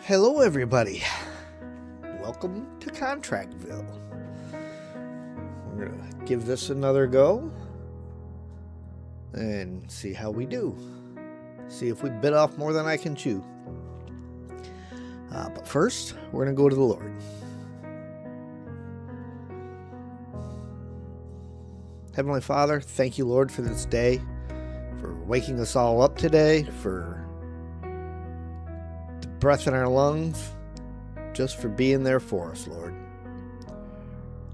Hello, everybody. Welcome to Contractville. We're going to give this another go and see how we do. See if we bit off more than I can chew. But first, we're going to go to the Lord. Heavenly Father, thank you, Lord, for this day, for waking us all up today, for breath in our lungs, just for being there for us, Lord.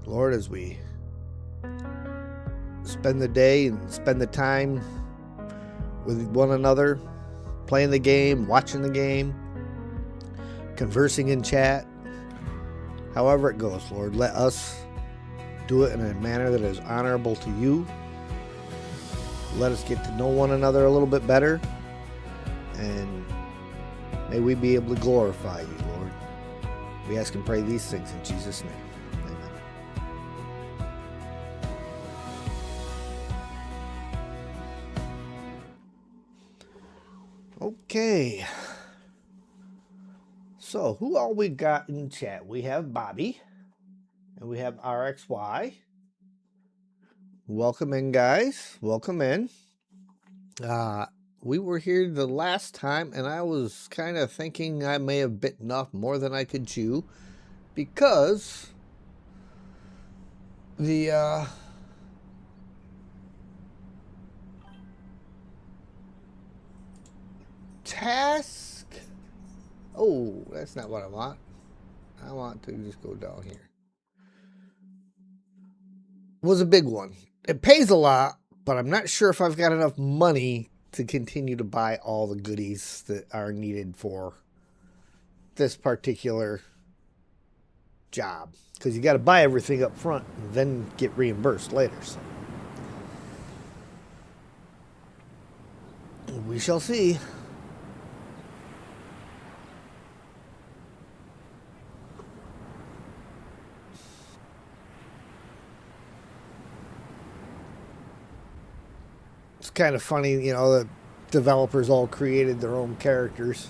Lord, as we spend the day and spend the time with one another, playing the game, watching the game, conversing in chat, however it goes, Lord, let us do it in a manner that is honorable to you. Let us get to know one another a little bit better, and may we be able to glorify you, Lord. We ask and pray these things in Jesus' name. Amen. Okay. So, who all we got in chat? We have Bobby, and we have RXY. Welcome in, guys. Welcome in. We were here the last time, and I was kind of thinking I may have bitten off more than I could chew, because the task... Oh, that's not what I want. I want to just go down here. Was a big one. It pays a lot, but I'm not sure if I've got enough money to continue to buy all the goodies that are needed for this particular job. Because you got to buy everything up front and then get reimbursed later. So we shall see. It's kind of funny, you know, the developers all created their own characters.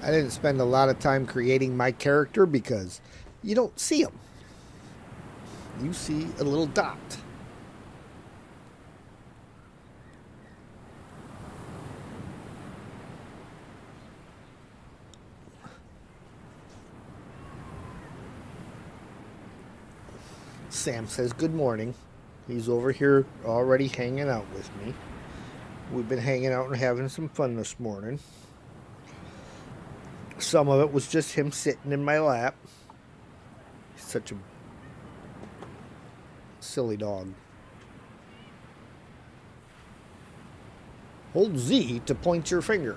I didn't spend a lot of time creating my character because you don't see them. You see a little dot. Sam says good morning. He's over here already hanging out with me. We've been hanging out and having some fun this morning. Some of it was just him sitting in my lap. He's such a silly dog. Hold Z to point your finger.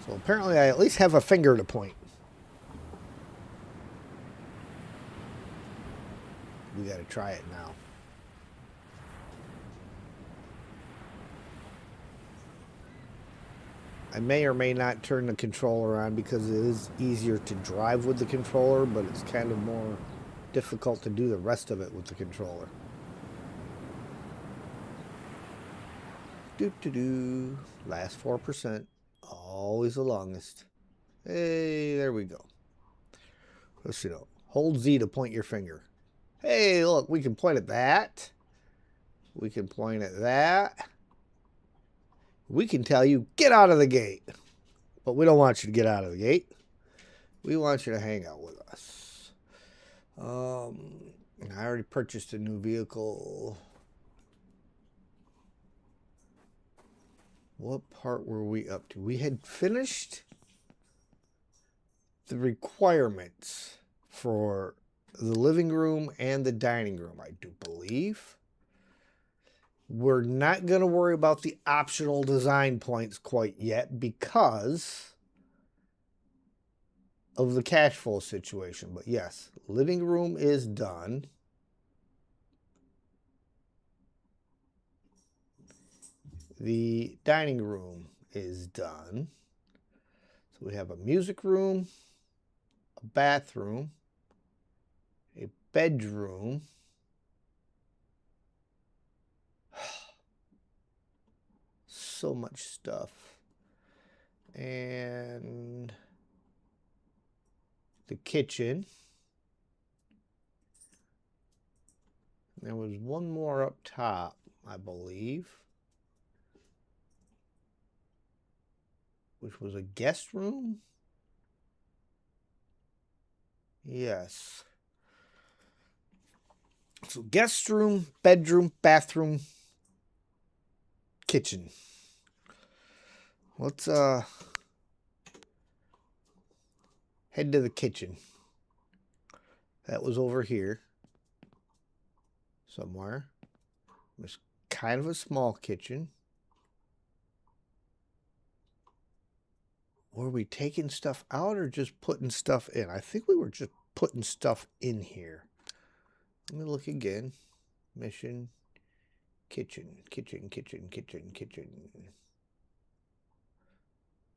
So apparently I at least have a finger to point. We got to try it now. I may or may not turn the controller on because it is easier to drive with the controller, but it's kind of more difficult to do the rest of it with the controller. Doo-doo-doo. Last 4%. Always the longest. Hey, there we go. Let's see. Hold Z to point your finger. Hey, look, we can point at that. We can point at that. We can tell you, get out of the gate. But we don't want you to get out of the gate. We want you to hang out with us. I already purchased a new vehicle. What part were we up to? We had finished the requirements for the living room and the dining room, I do believe. We're not going to worry about the optional design points quite yet because of the cash flow situation. But yes, living room is done. The dining room is done. So we have a music room, a bathroom, a bedroom, so much stuff, and the kitchen. There was one more up top, I believe, which was a guest room. Yes. So guest room, bedroom, bathroom, kitchen. Let's head to the kitchen. That was over here somewhere. It was kind of a small kitchen. Were we taking stuff out or just putting stuff in? I think we were just putting stuff in here. Let me look again. Mission, kitchen, kitchen, kitchen, kitchen, kitchen.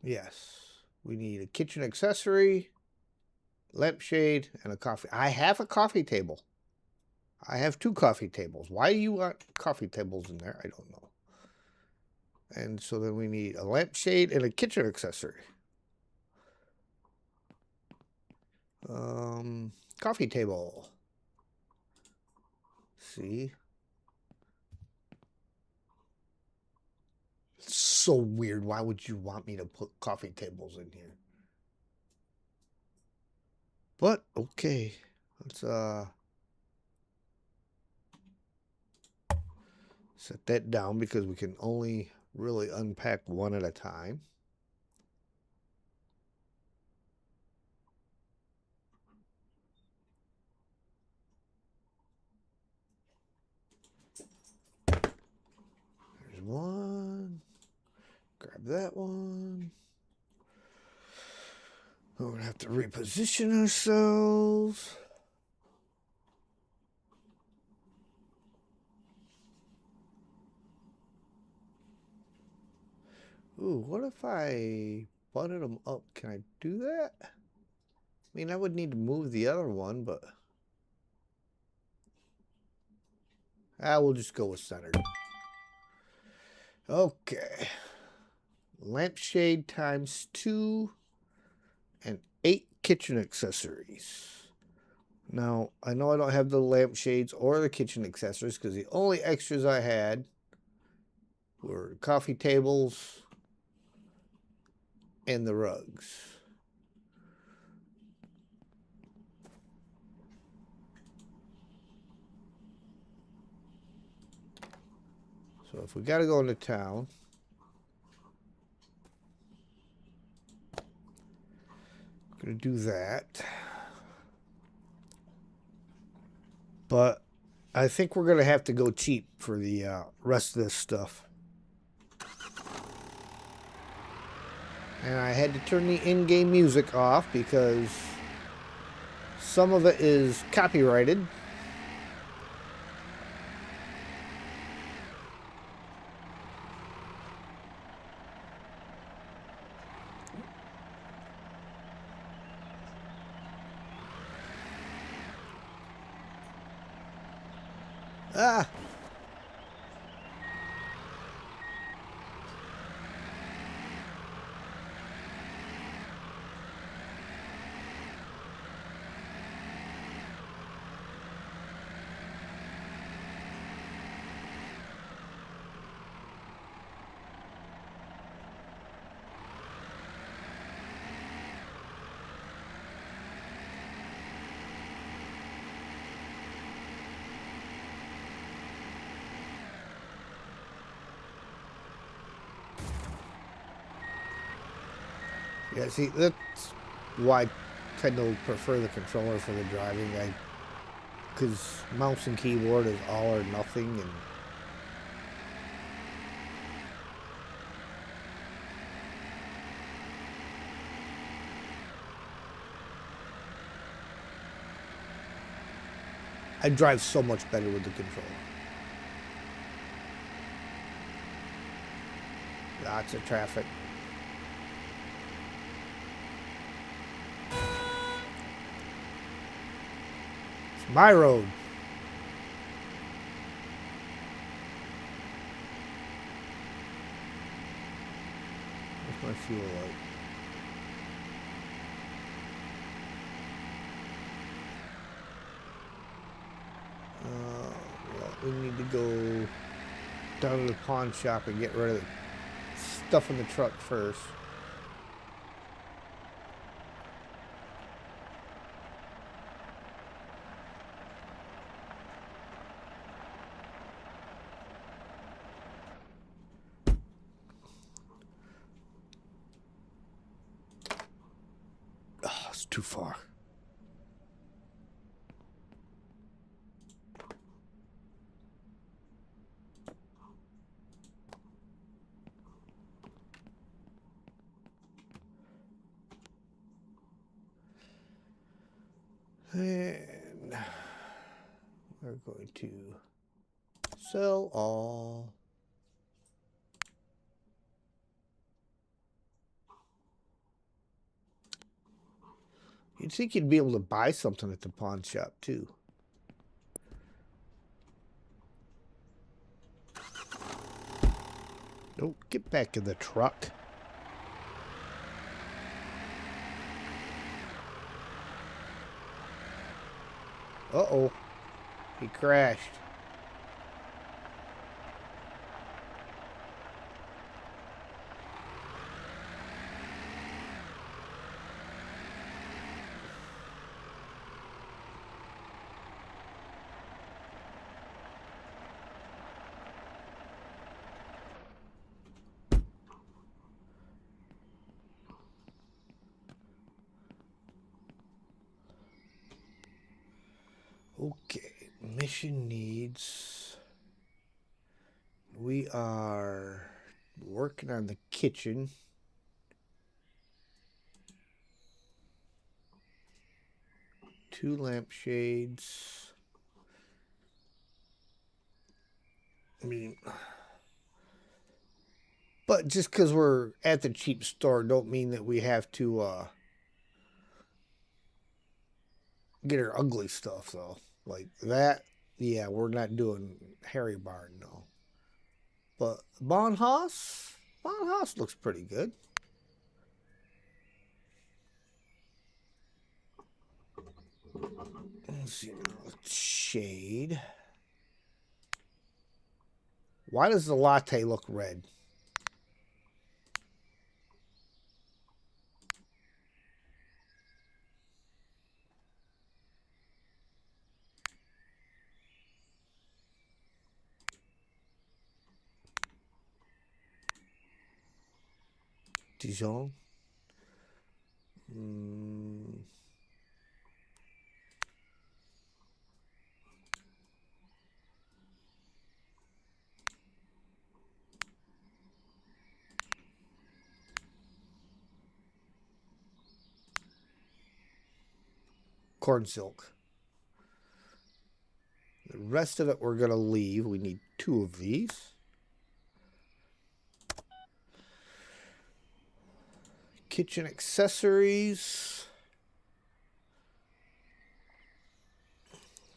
Yes, we need a kitchen accessory, lampshade, and a coffee. I have a coffee table. I have 2 coffee tables. Why do you want coffee tables in there? I don't know. And so then we need a lampshade and a kitchen accessory. Coffee table. See? It's so weird. Why would you want me to put coffee tables in here? But, okay. Let's, set that down because we can only really unpack one at a time. There's one. Grab that one. We're going to have to reposition ourselves. Ooh, what if I butted them up? Can I do that? I mean, I would need to move the other one, but... we'll just go with centered. Okay. Lampshade times 2 and 8 kitchen accessories. Now, I know I don't have the lampshades or the kitchen accessories because the only extras I had were coffee tables and the rugs. So if we got to go into town, I'm going to do that. But I think we're going to have to go cheap for the rest of this stuff. And I had to turn the in-game music off because some of it is copyrighted. Ah! Yeah, see, that's why I tend to prefer the controller for the driving. Because mouse and keyboard is all or nothing, and I drive so much better with the controller. Lots of traffic. It's my road. What's my fuel like? Well, we need to go down to the pawn shop and get rid of the stuff in the truck first. Oh, it's too far. And we're going to sell all. You'd think you'd be able to buy something at the pawn shop, too. Nope, get back in the truck. Uh-oh. He crashed. Okay, mission needs. We are working on the kitchen. Two lampshades. I mean, but just because we're at the cheap store don't mean that we have to get our ugly stuff, though. Like that, yeah, we're not doing Harry Barn, no. But Bonhoss looks pretty good. Let's see, shade. Why does the latte look red? Dijon. Corn silk. The rest of it we're going to leave. We need two of these. Kitchen accessories.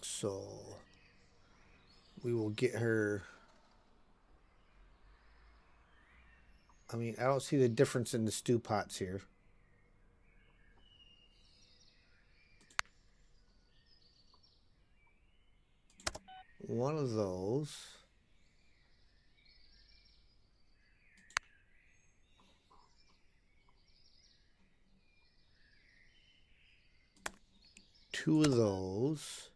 So we will get her. I mean, I don't see the difference in the stew pots here. One of those. Two of those.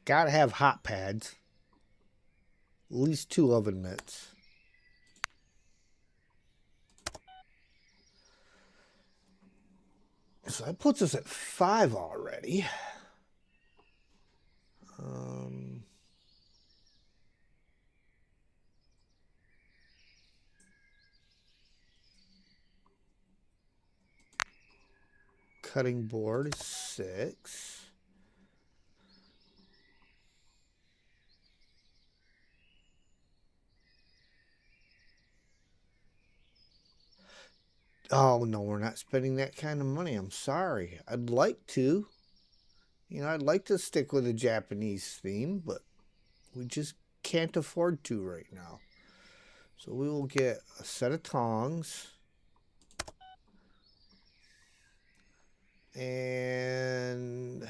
Gotta have hot pads. At least 2 oven mitts. So that puts us at 5 already. Cutting board is 6. Oh, no, we're not spending that kind of money. I'm sorry. I'd like to. You know, I'd like to stick with a Japanese theme, but we just can't afford to right now. So we will get a set of tongs. And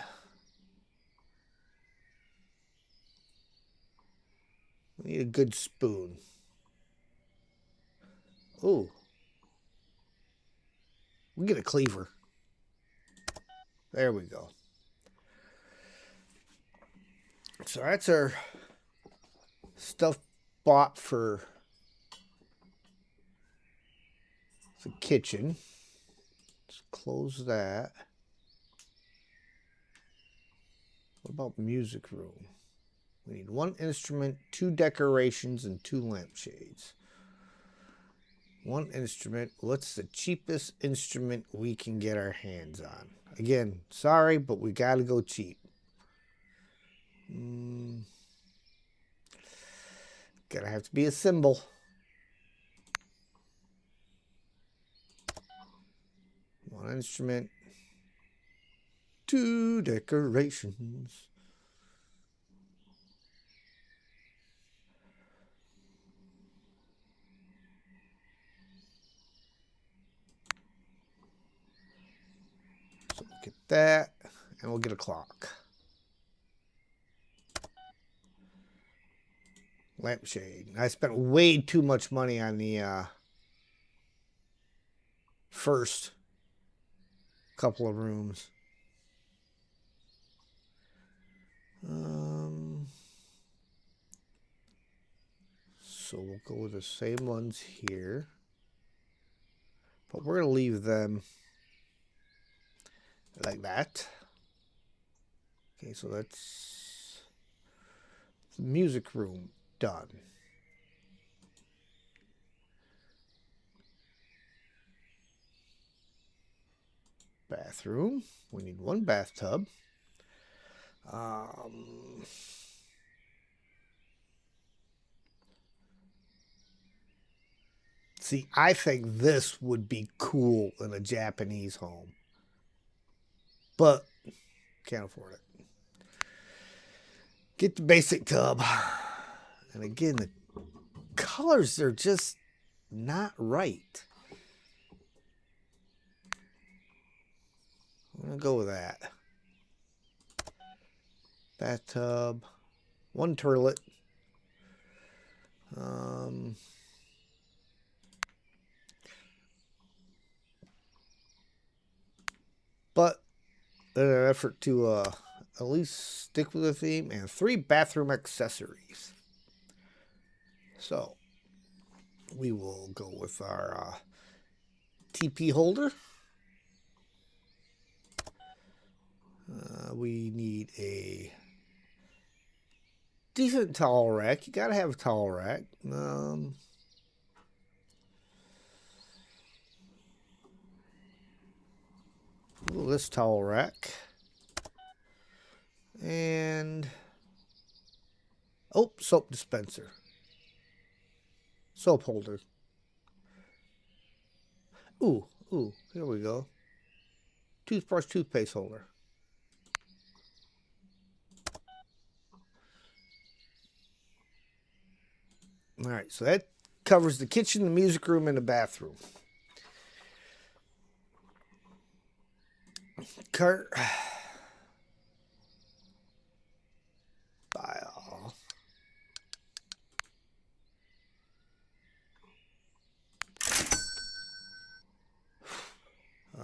we need a good spoon. Oh. We get a cleaver. There we go. So that's our stuff bought for the kitchen. Let's close that. What about music room? We need 1 instrument, 2 decorations, and 2 lampshades. 1 instrument. What's the cheapest instrument we can get our hands on? Again, sorry, but we gotta go cheap. Gonna have to be a cymbal. 1 instrument, 2 decorations. So we'll get that, and we'll get a clock. Lampshade. I spent way too much money on the first couple of rooms. So we'll go with the same ones here. But we're going to leave them like that. Okay, so that's the music room done. Bathroom. We need 1 bathtub. See, I think this would be cool in a Japanese home. But can't afford it. Get the basic tub. And again, the colors are just not right. I'm going to go with that. Bathtub. 1 toilet. But in an effort to at least stick with the theme, and 3 bathroom accessories. So we will go with our TP holder. We need a decent towel rack. You gotta have a towel rack. This towel rack. And soap dispenser. Soap holder. Ooh, ooh, here we go. Toothbrush, toothpaste holder. All right, so that covers the kitchen, the music room, and the bathroom. Cart. File.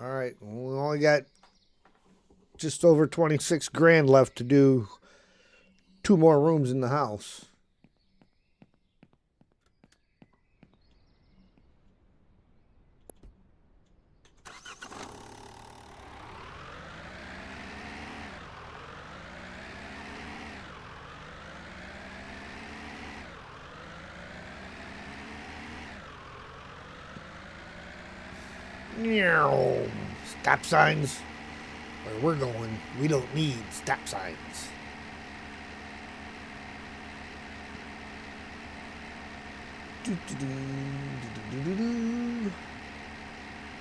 All right, we only got just over 26 grand left to do 2 more rooms in the house. Stop signs. Where we're going, we don't need stop signs.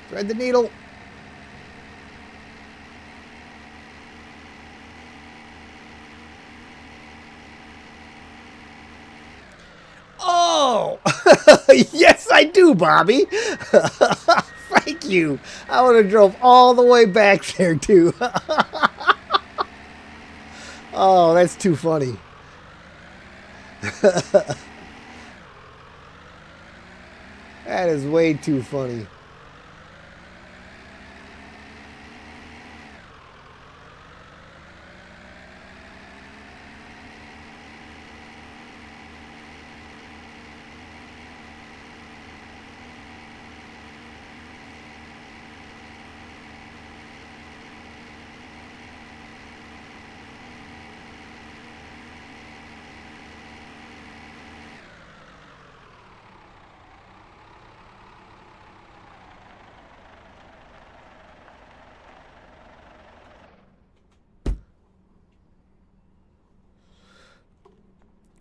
Thread the needle. Oh, yes, I do, Bobby. Thank you. I would have drove all the way back there, too. Oh, that's too funny. That is way too funny.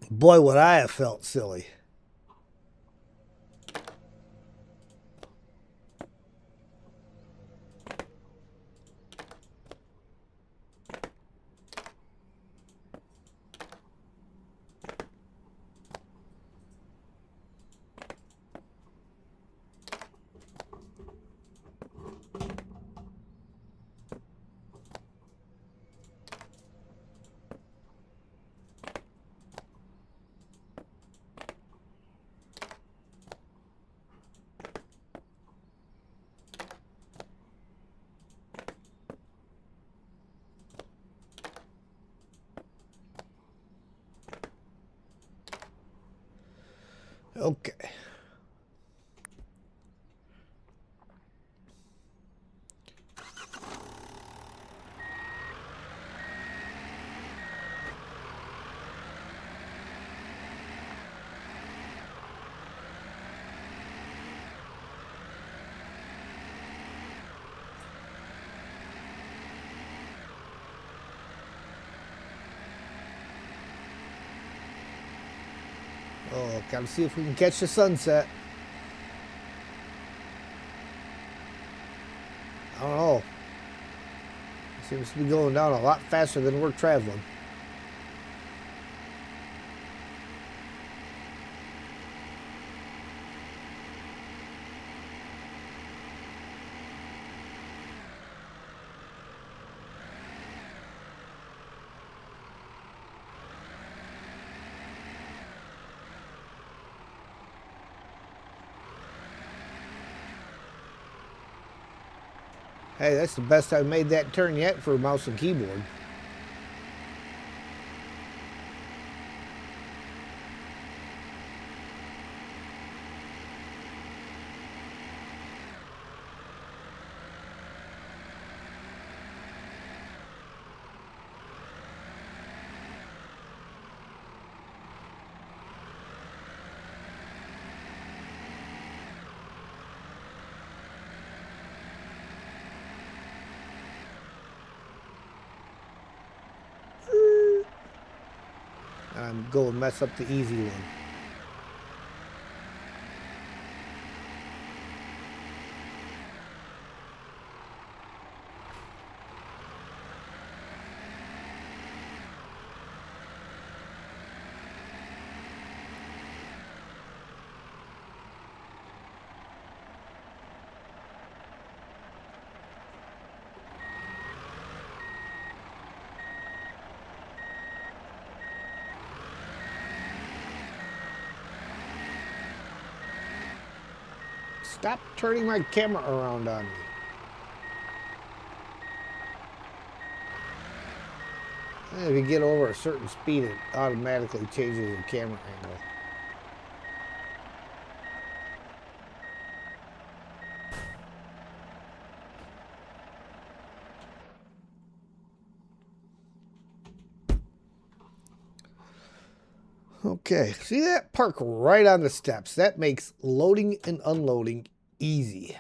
Boy, would I have felt silly. Okay. Oh, gotta see if we can catch the sunset. I don't know. It seems to be going down a lot faster than we're traveling. Hey, that's the best I've made that turn yet for a mouse and keyboard. I'm going to mess up the easy one. Stop turning my camera around on me. If you get over a certain speed, it automatically changes the camera angle. Okay, see that? Park right on the steps. That makes loading and unloading easy.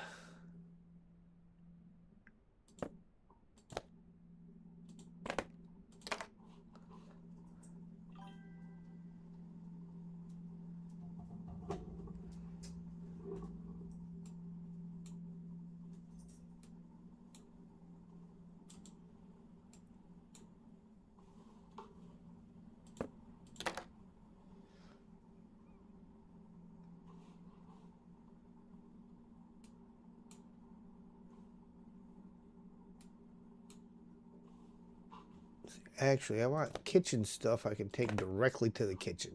Actually, I want kitchen stuff I can take directly to the kitchen.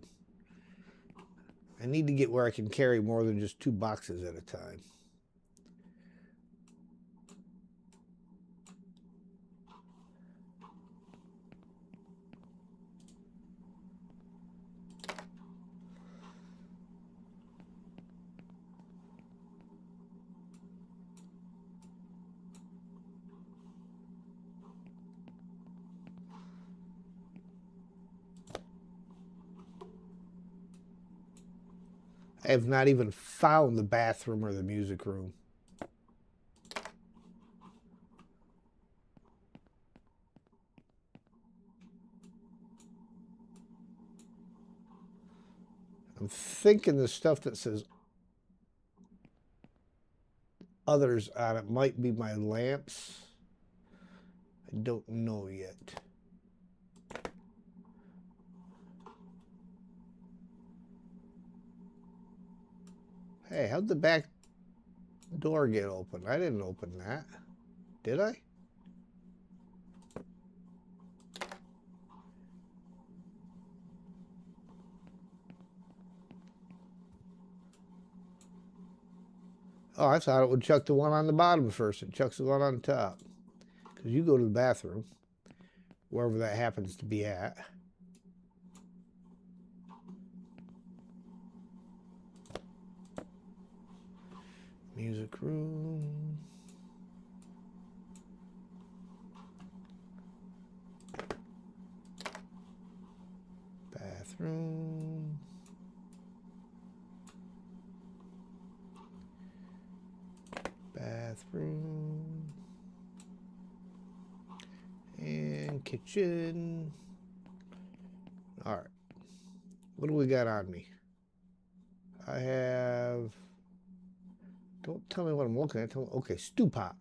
I need to get where I can carry more than just 2 boxes at a time. I have not even found the bathroom or the music room. I'm thinking the stuff that says others on it might be my lamps. I don't know yet. Hey, how'd the back door get open? I didn't open that. Did I? Oh, I thought it would chuck the one on the bottom first. It chucks the one on the top. Because you go to the bathroom, wherever that happens to be at. Music room. Bathroom. Bathroom. And kitchen. All right. What do we got on me? I have... Don't tell me what I'm looking at. Okay, stew pot.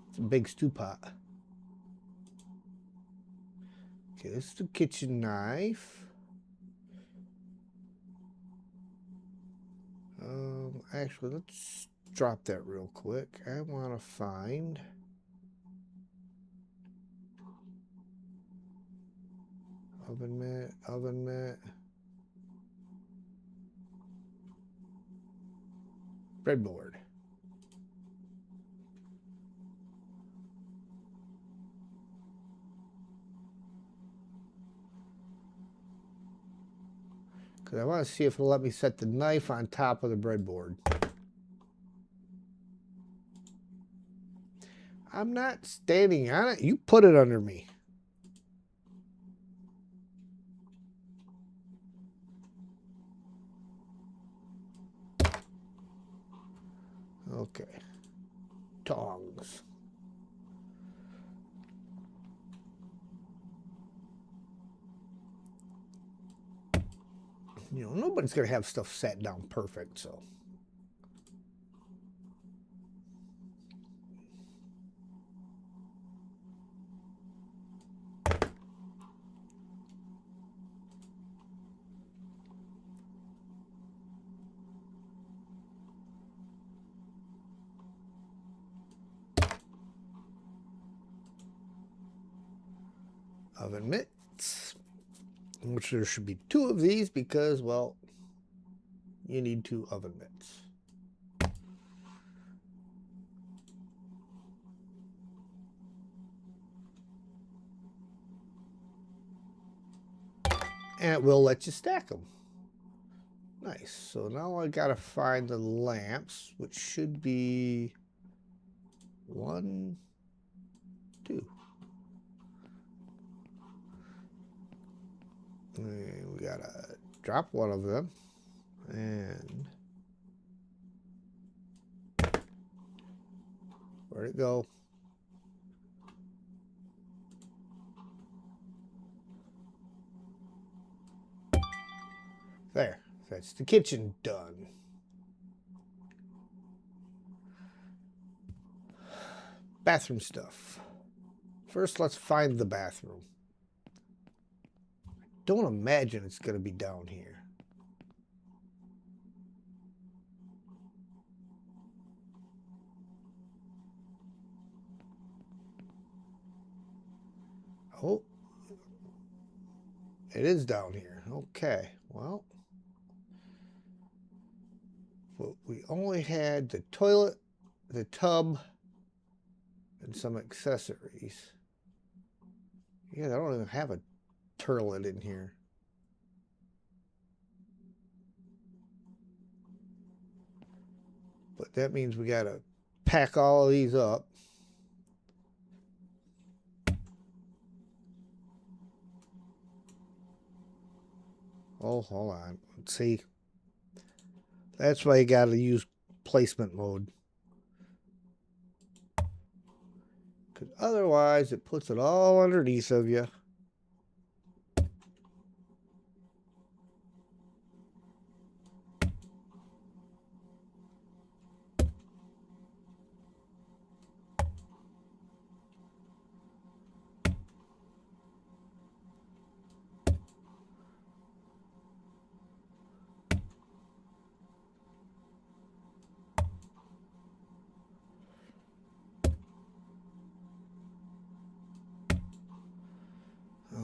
It's a big stew pot. Okay, this is the kitchen knife. Actually, let's drop that real quick. I want to find... Oven mitt, oven mitt. Breadboard. Because I want to see if it'll let me set the knife on top of the breadboard. I'm not standing on it. You put it under me. Okay. Tongs. You know, nobody's going to have stuff set down perfect, so. Oven mitts, which there should be 2 of these because, well, you need 2 oven mitts. And it will let you stack them. Nice. So now I gotta find the lamps, which should be 1, 2. And we gotta drop one of them. And where'd it go? There. That's the kitchen done. Bathroom stuff. First, let's find the bathroom. Don't imagine it's going to be down here. Oh, it is down here. Okay, well, we only had the toilet, the tub, and some accessories. Yeah, I don't even have a turlet in here. But that means we got to pack all of these up. Oh, hold on. Let's see. That's why you got to use placement mode. Because otherwise, it puts it all underneath of you.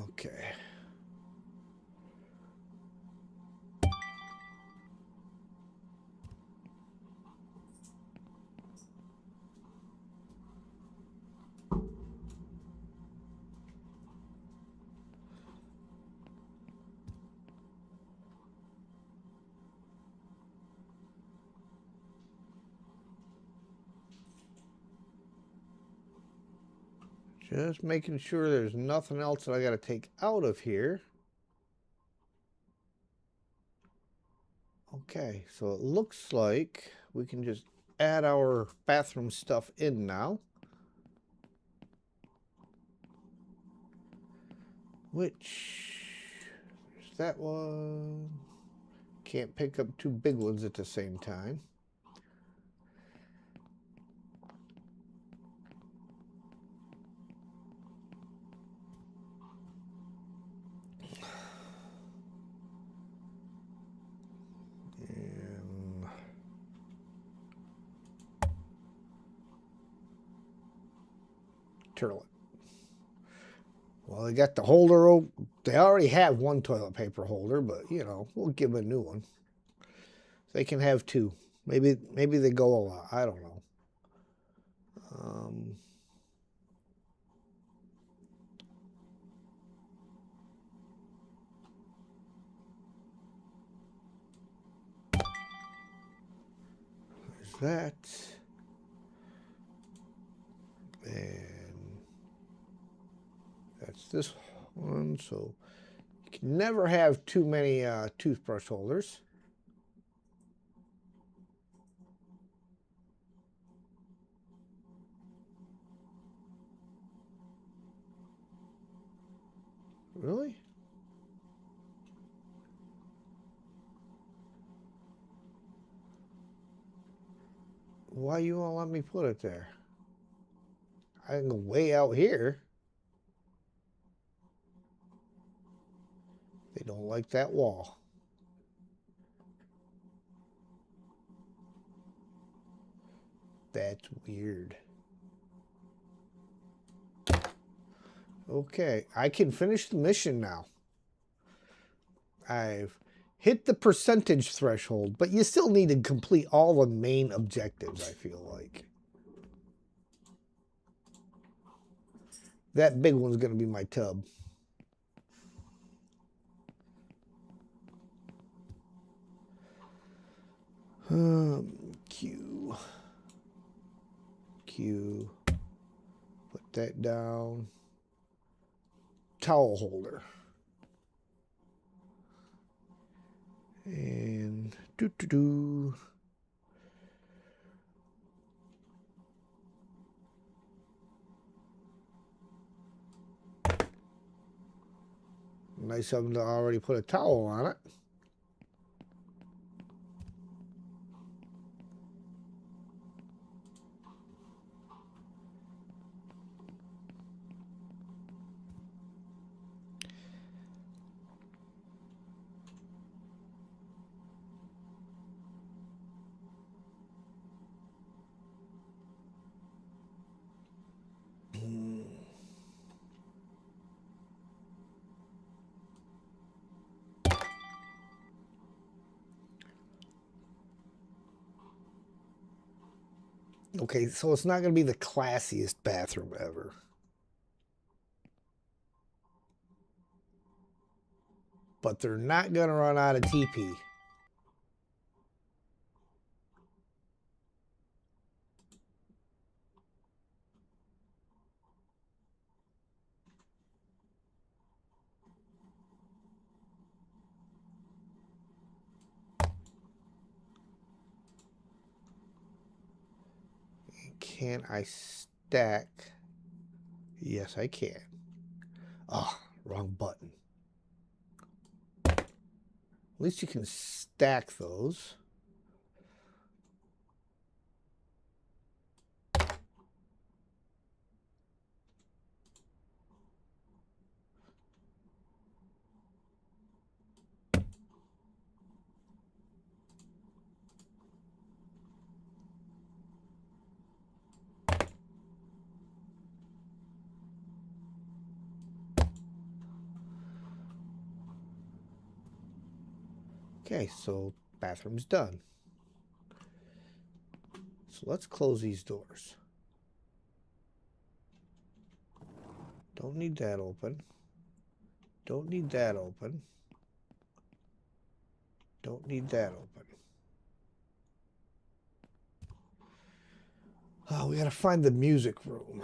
Okay. Just making sure there's nothing else that I got to take out of here. Okay, so it looks like we can just add our bathroom stuff in now. Which, there's that one. Can't pick up 2 big ones at the same time. Turlet. Well, they got the holder. They already have 1 toilet paper holder, but you know, we'll give them a new one. They can have 2. Maybe they go a lot. I don't know. There's that. And that's this one. So you can never have too many toothbrush holders. Really? Why you won't let me put it there? I can go way out here. They don't like that wall. That's weird. Okay, I can finish the mission now. I've hit the percentage threshold, but you still need to complete all the main objectives, I feel like. That big one's going to be my tub. Q. Put that down. Towel holder. And nice of them to already put a towel on it. Okay, so it's not going to be the classiest bathroom ever. But they're not going to run out of TP. Can I stack? Yes, I can. Oh, wrong button. At least you can stack those. Okay, so bathroom's done. So let's close these doors. Don't need that open. Don't need that open. Don't need that open. Oh, we gotta find the music room.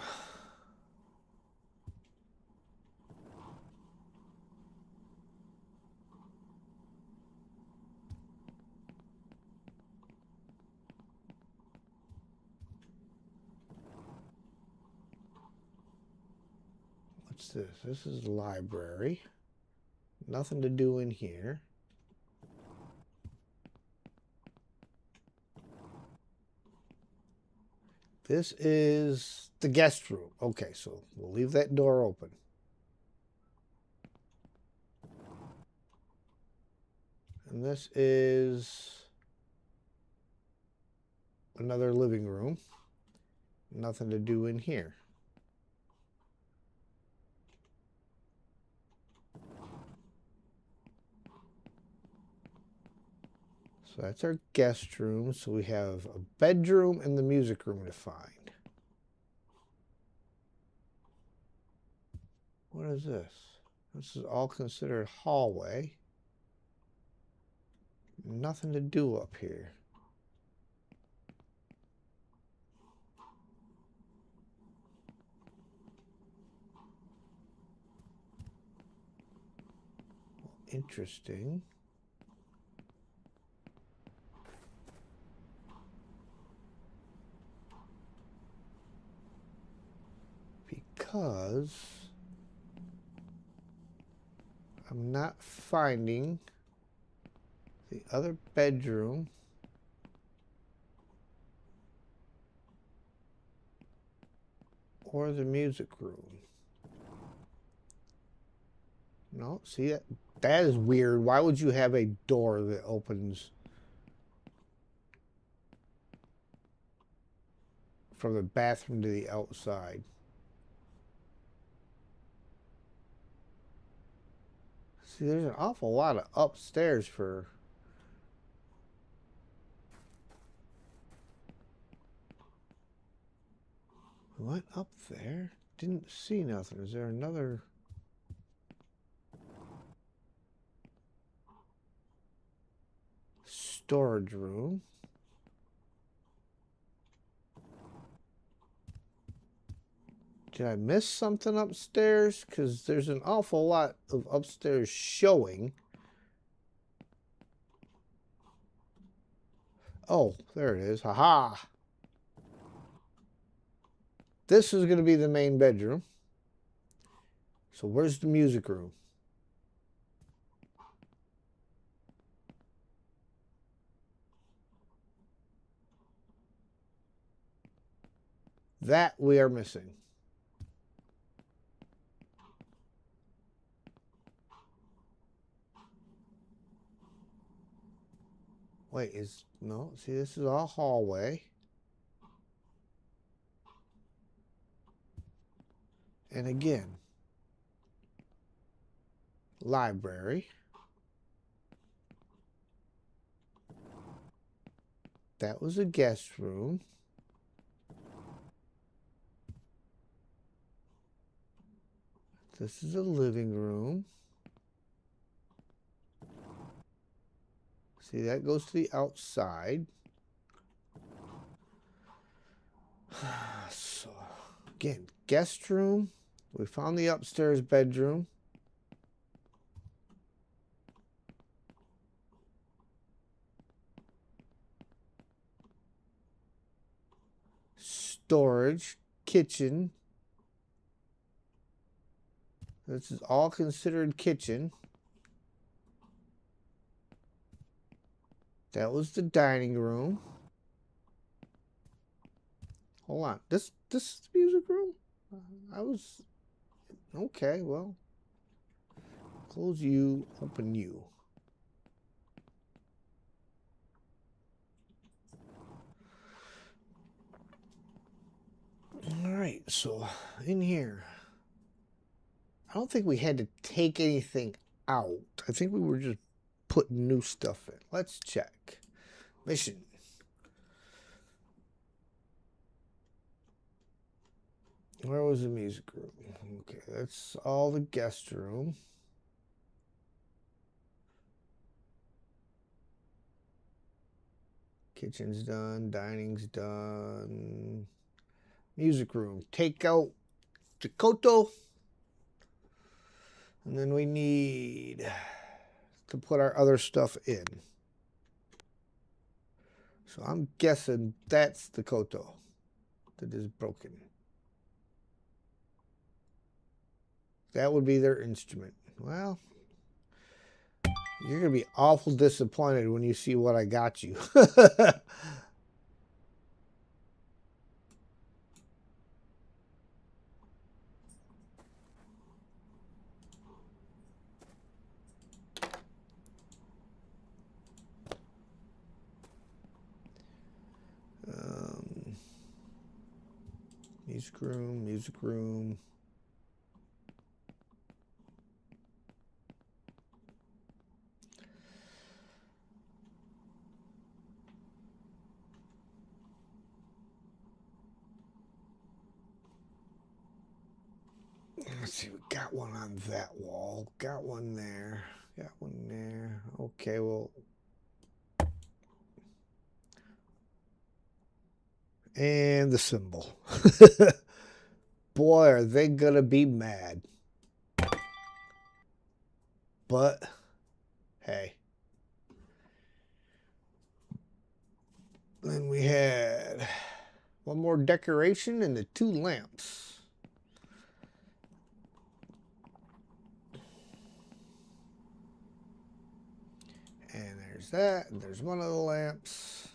What's this? This is the library. Nothing to do in here. This is the guest room. Okay, so we'll leave that door open. And this is another living room. Nothing to do in here. So that's our guest room. So we have a bedroom and the music room to find. What is this? This is all considered hallway. Nothing to do up here. Interesting. Because I'm not finding the other bedroom or the music room. No, see that? That is weird. Why would you have a door that opens from the bathroom to the outside? See, there's an awful lot of upstairs for... What? Up there? Didn't see nothing. Is there another... storage room? Did I miss something upstairs? Because there's an awful lot of upstairs showing. Oh, there it is. Haha. This is going to be the main bedroom. So where's the music room? That we are missing. Wait, no, see, this is all hallway. And again, library. That was a guest room. This is a living room. See, that goes to the outside. So, again, guest room. We found the upstairs bedroom. Storage, kitchen. This is all considered kitchen. That was the dining room. Hold on. This is the music room? I was... Okay, well. Close you, open you. Alright, so in here. I don't think we had to take anything out. I think we were just putting new stuff in. Let's check. Mission. Where was the music room? Okay, that's all the guest room. Kitchen's done. Dining's done. Music room. Take out the koto. And then we need to put our other stuff in. So I'm guessing that's the koto that is broken. That would be their instrument. Well, you're going to be awful disappointed when you see what I got you. Music room, music room. Let's see, we got one on that wall. Got one there. Got one there. Okay, well. And the symbol. Boy, are they gonna be mad. But, hey. Then we had one more decoration and the 2 lamps. And there's that, and there's one of the lamps.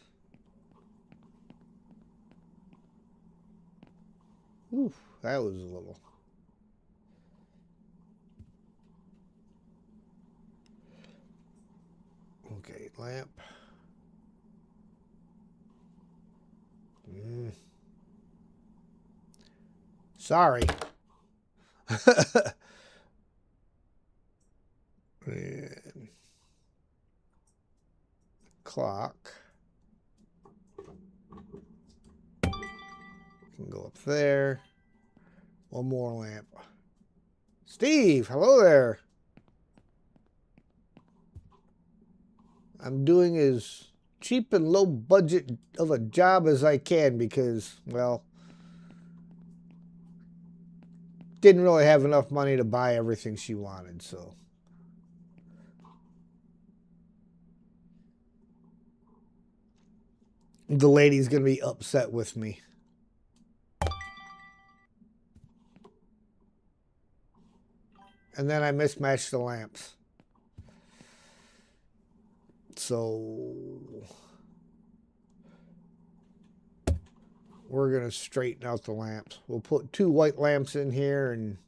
Ooh, that was a little. Okay, lamp. Sorry. And clock can go up there. One more lamp. Steve, hello there. I'm doing as cheap and low budget of a job as I can because, well, didn't really have enough money to buy everything she wanted, so. The lady's going to be upset with me. And then I mismatched the lamps. So we're going to straighten out the lamps. We'll put 2 white lamps in here and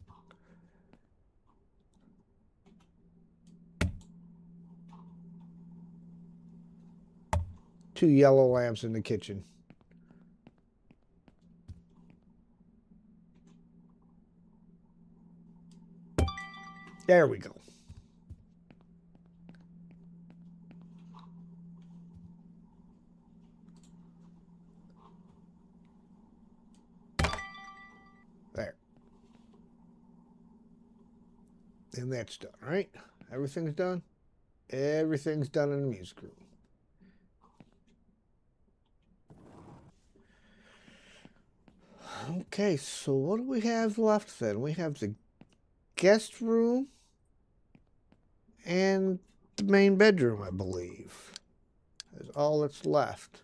two yellow lamps in the kitchen. There we go. There. And that's done, right? Everything's done? Everything's done in the music room. Okay, so what do we have left then? We have the guest room and the main bedroom, I believe. That's all that's left.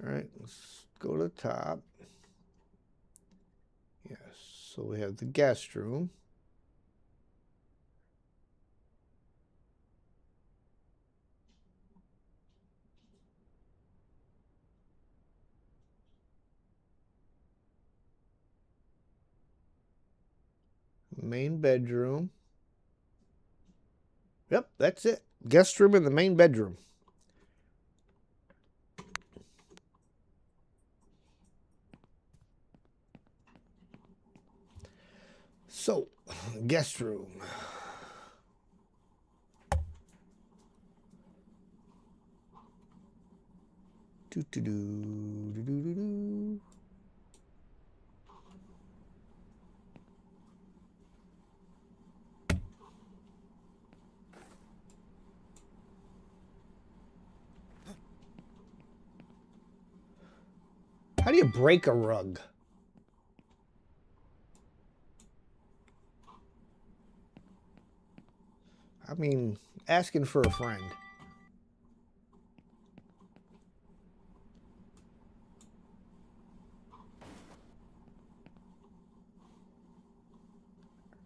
All right, let's go to the top. Yes, so we have the guest room. Main bedroom. Yep, that's it. Guest room and the main bedroom. So, guest room. Do. How do you break a rug? I mean, asking for a friend.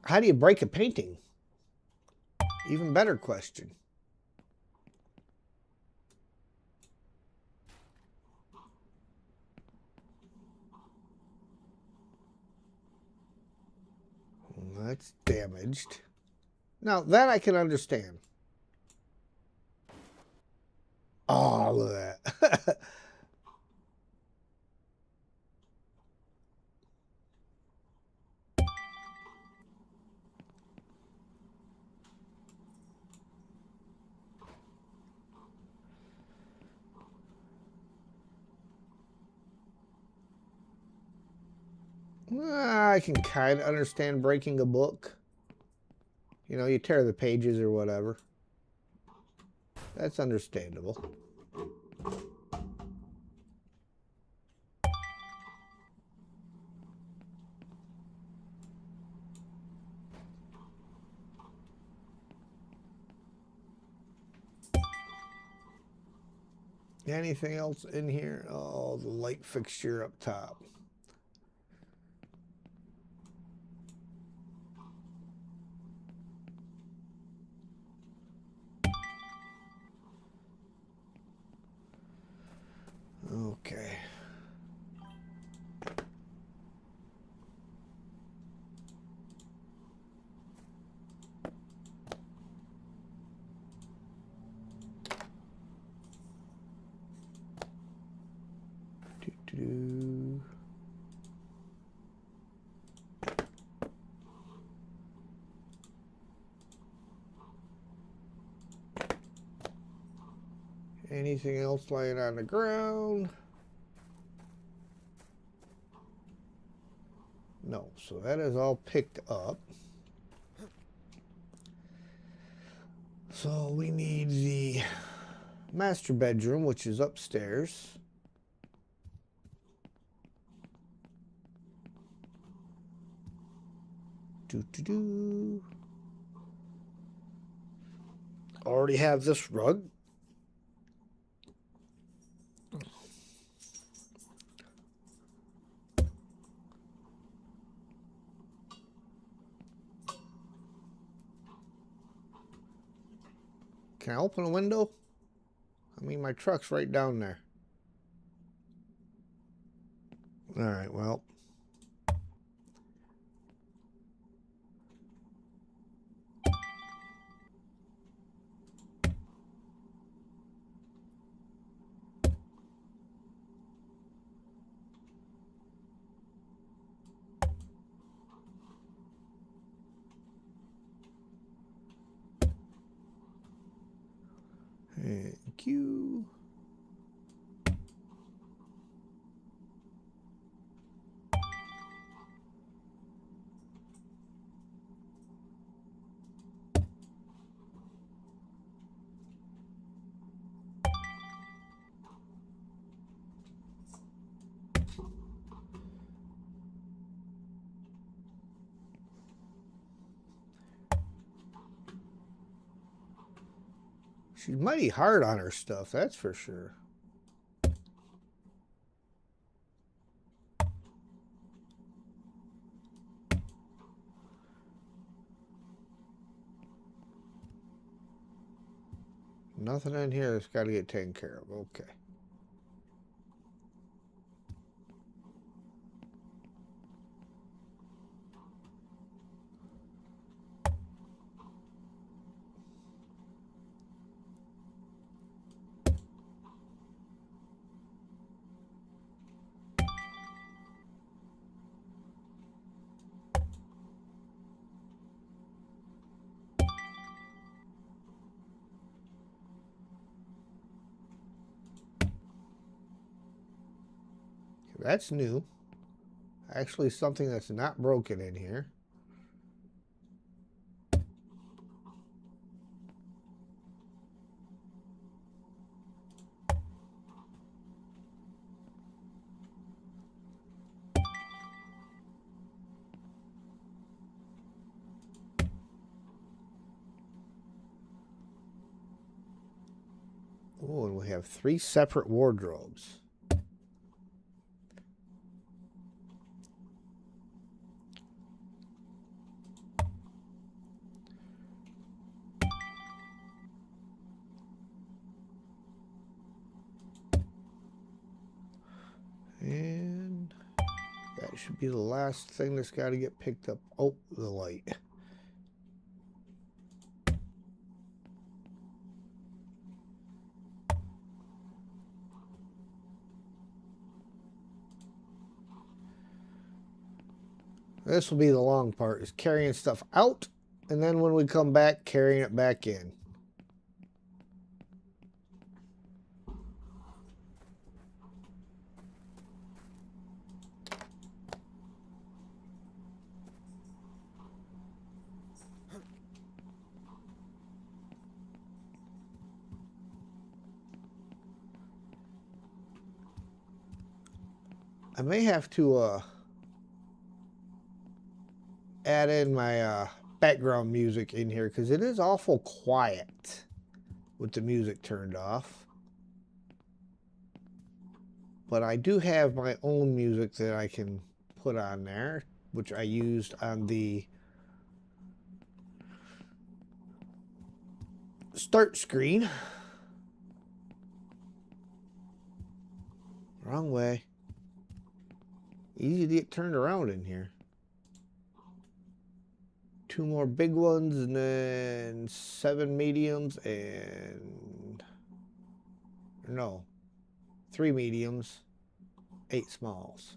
How do you break a painting? Even better question. That's damaged. Now, that I can understand. Oh, look at that. I can kind of understand breaking a book. You know, you tear the pages or whatever. That's understandable. Anything else in here? Oh, the light fixture up top. Okay. Do. Anything else laying on the ground? No, so that is all picked up. So we need the master bedroom, which is upstairs. Already have this rug. Can I open a window? I mean, my truck's right down there. All right, well. Thank you. She's mighty hard on her stuff, that's for sure. Nothing in here that's got to get taken care of. Okay. That's new. Actually, something that's not broken in here. Oh, and we have 3 separate wardrobes. And that should be the last thing that's got to get picked up. Oh, the light. This will be the long part, is carrying stuff out, and then when we come back, carrying it back in. I may have to add in my background music in here because it is awful quiet with the music turned off. But I do have my own music that I can put on there, which I used on the start screen. Wrong way. Easy to get turned around in here. 2 more big ones and then 7 mediums and no, 3 mediums, 8 smalls.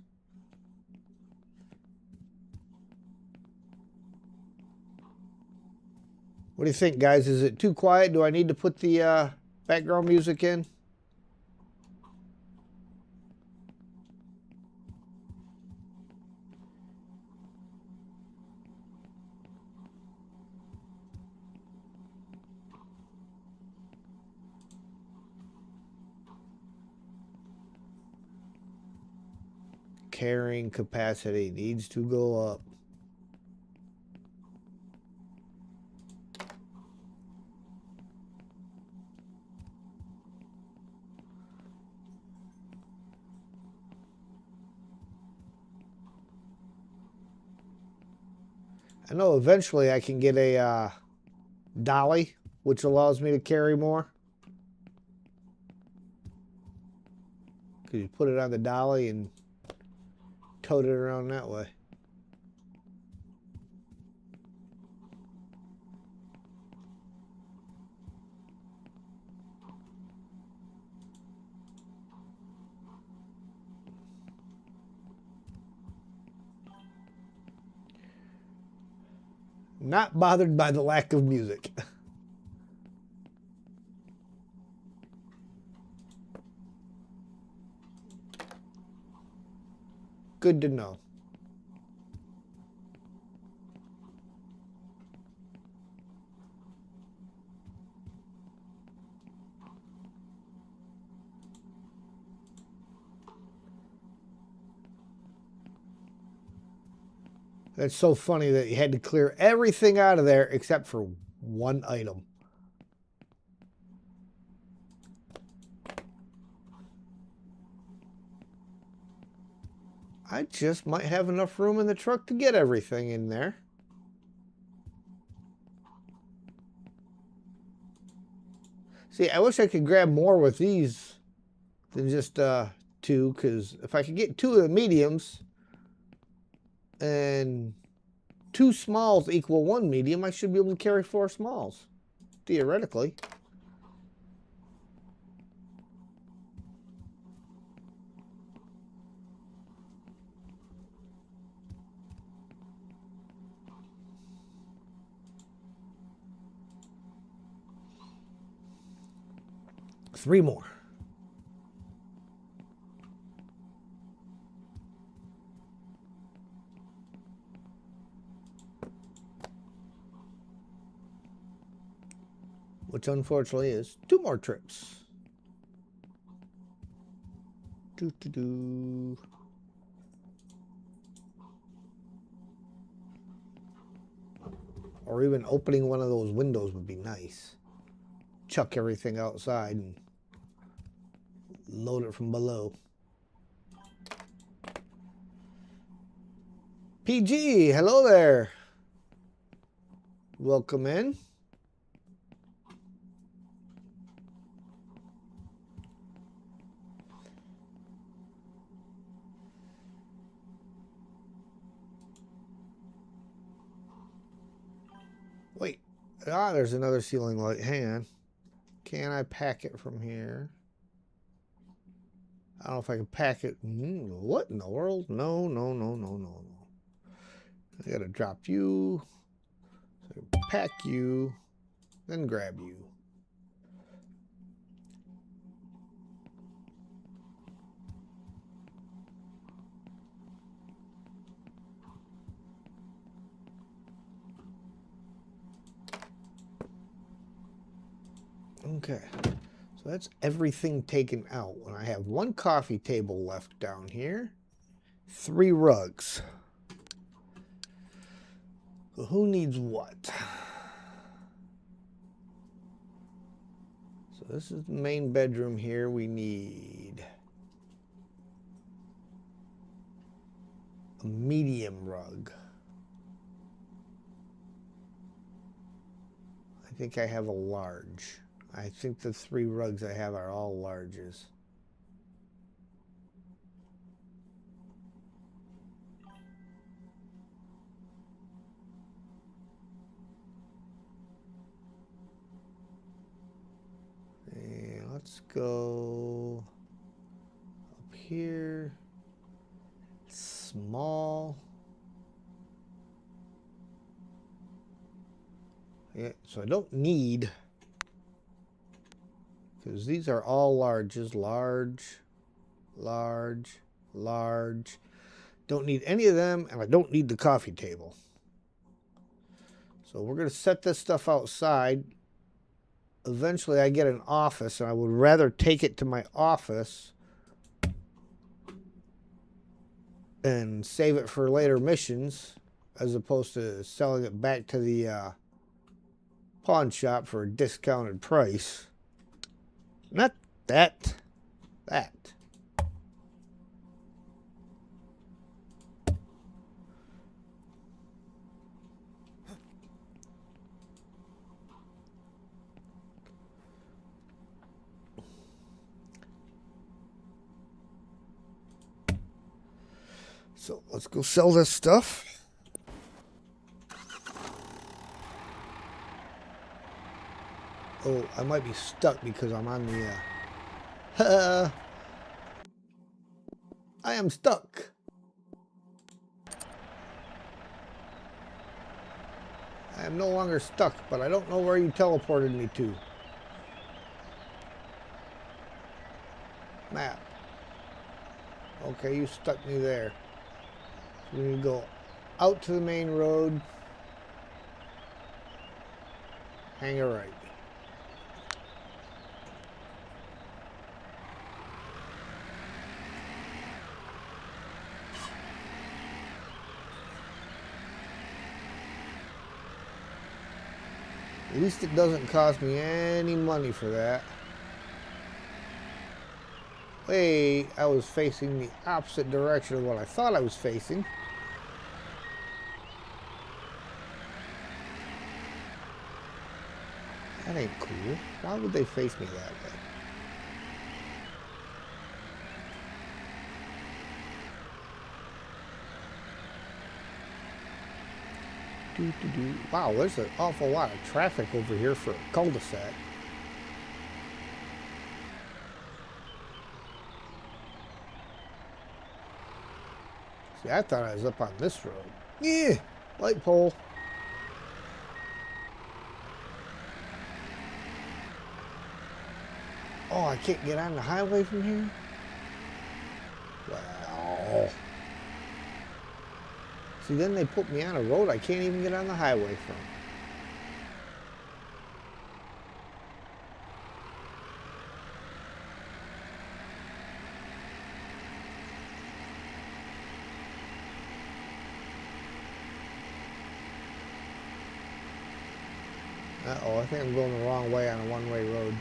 What do you think, guys? Is it too quiet? Do I need to put the background music in? carrying capacity needs to go up. I know eventually I can get a dolly, which allows me to carry more. Because you put it on the dolly and tote it around that way. Not bothered by the lack of music. Good to know. That's so funny that you had to clear everything out of there except for one item. I just might have enough room in the truck to get everything in there. See, I wish I could grab more with these than just 2, because if I could get 2 of the mediums and 2 smalls equal 1 medium, I should be able to carry 4 smalls, theoretically. Three more. Which unfortunately is 2 more trips. Or even opening one of those windows would be nice. Chuck everything outside and load it from below. PG, hello there. Welcome in. Wait, there's another ceiling light. Hang on. Can I pack it from here? I don't know if I can pack it. What in the world? No. I gotta drop you. So pack you. Then grab you. Okay, so that's everything taken out. When I have 1 coffee table left down here, 3 rugs. So who needs what? So this is the main bedroom here. We need a medium rug. I think I have a large. I think the 3 rugs I have are all larges. And let's go up here. Small. Yeah, so I don't need, because these are all larges. Large. Don't need any of them, and I don't need the coffee table. So we're going to set this stuff outside. Eventually I get an office, and I would rather take it to my office and save it for later missions, as opposed to selling it back to the pawn shop for a discounted price. Not that. That. So let's go sell this stuff. Oh, I might be stuck because I'm on the... I am stuck. I am no longer stuck, but I don't know where you teleported me to. Map. Okay, you stuck me there. So we need to go out to the main road. Hang a right. At least it doesn't cost me any money for that. Wait, I was facing the opposite direction of what I thought I was facing. That ain't cool. Why would they face me that way? Wow, there's an awful lot of traffic over here for a cul-de-sac. See, I thought I was up on this road. Yeah, light pole. Oh, I can't get on the highway from here? Well... See, then they put me on a road I can't even get on the highway from. Uh-oh, I think I'm going the wrong way on a one-way road.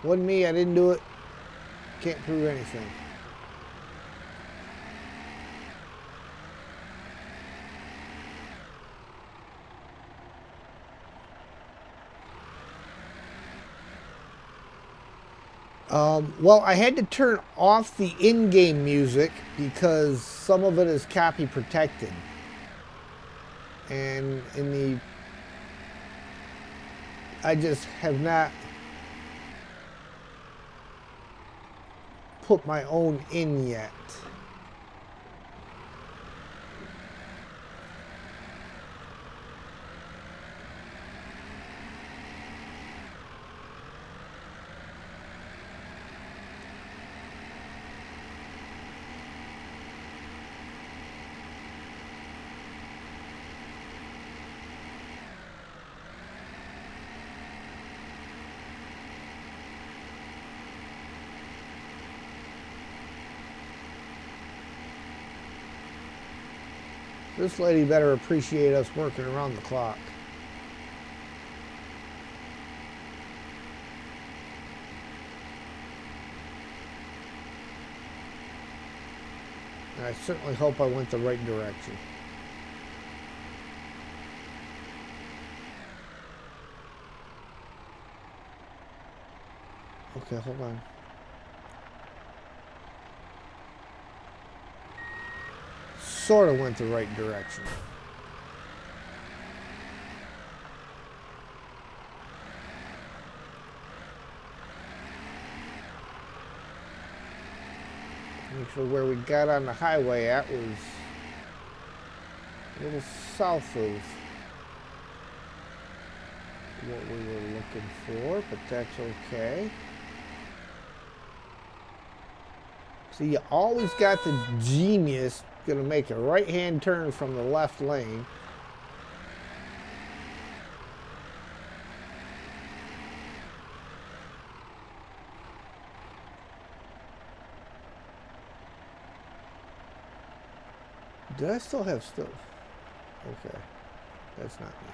Wasn't me, I didn't do it. Can't prove anything. Well, I had to turn off the in-game music because some of it is copy protected. And in the... I just have not put my own in yet. This lady better appreciate us working around the clock. And I certainly hope I went the right direction. Okay, hold on. Sort of went the right direction. Make sure where we got on the highway at was a little south of what we were looking for, but that's okay. See, you always got the genius gonna make a right-hand turn from the left lane. Did I still have stuff? Okay. That's not me.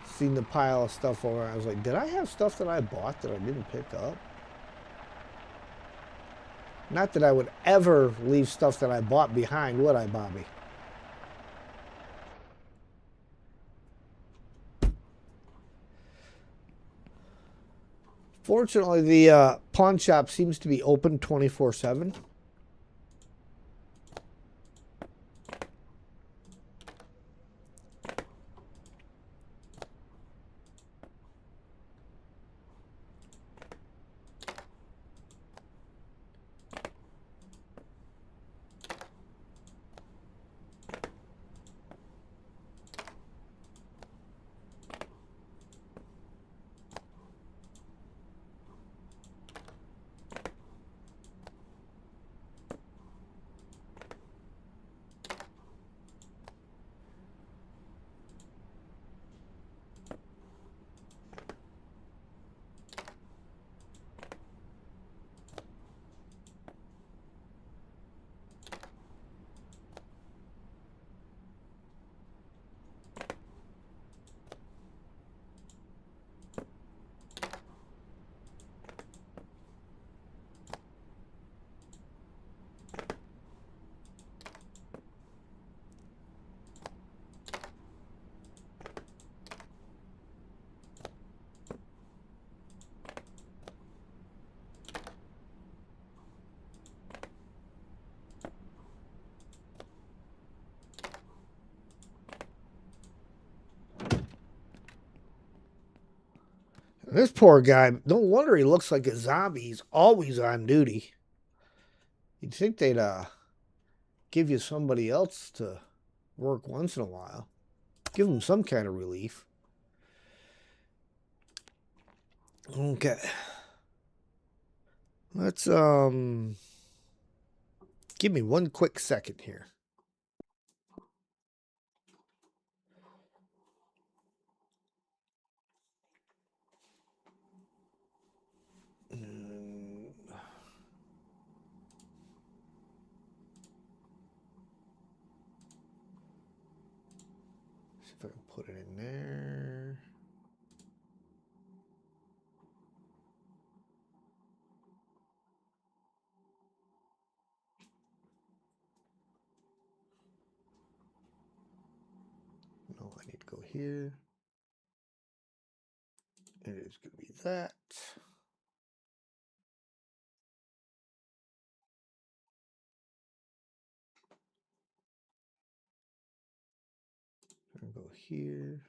Seen the pile of stuff over. I was like, did I have stuff that I bought that I didn't pick up? Not that I would ever leave stuff that I bought behind, would I, Bobby? Fortunately, the pawn shop seems to be open 24/7. This poor guy, no wonder he looks like a zombie. He's always on duty. You'd think they'd give you somebody else to work once in a while. Give him some kind of relief. Okay. Let's, give me one quick second here. See if I can put it in there. No, I need to go here. It is going to be that. I'm going to go here.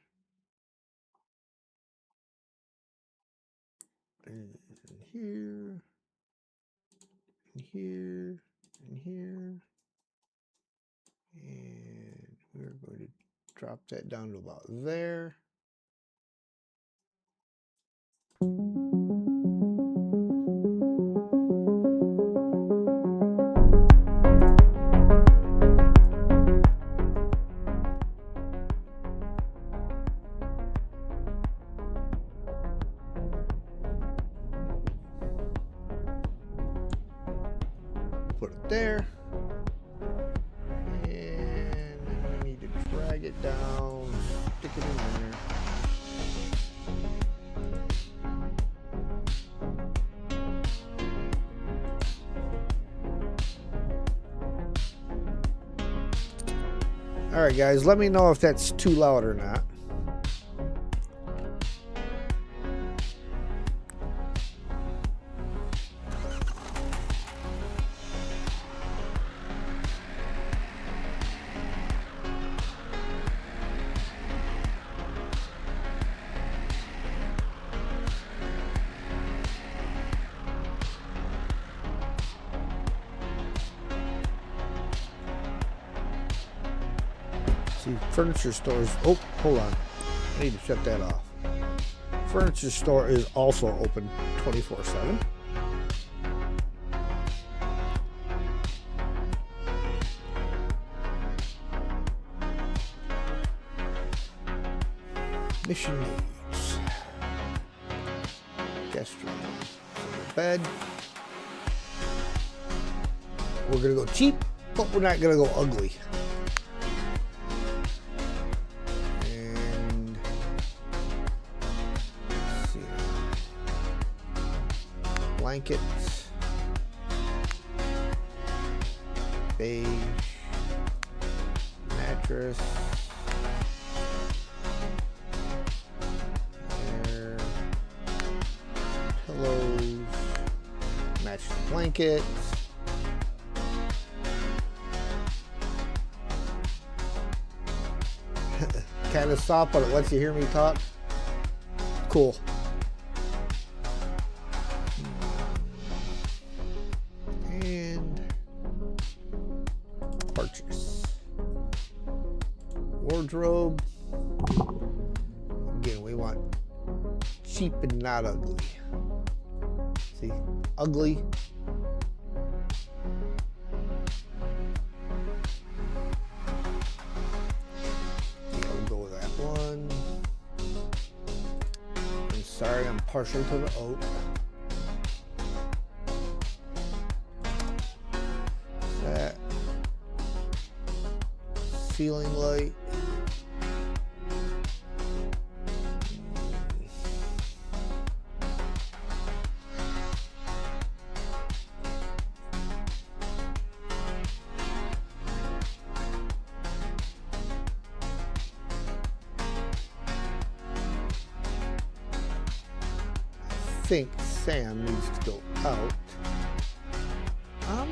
And here. And here. And here. And we're going to drop that down to about there. Put it there. And then we need to drag it down, stick it in there. All right, guys, let me know if that's too loud or not. Furniture stores. Oh, hold on. I need to shut that off. Furniture store is also open 24/7. Mission needs. Guest room. Bed. We're gonna go cheap, but we're not gonna go ugly. And let's see. Blankets. Beige. Mattress. There. Pillows. Match the blankets. Kind of soft, but it lets you hear me talk. Cool. And purchase. Wardrobe. Again, we want cheap and not ugly. See, ugly. Sorry, I'm partial to the oak. That ceiling light. I think Sam needs to go out. I'm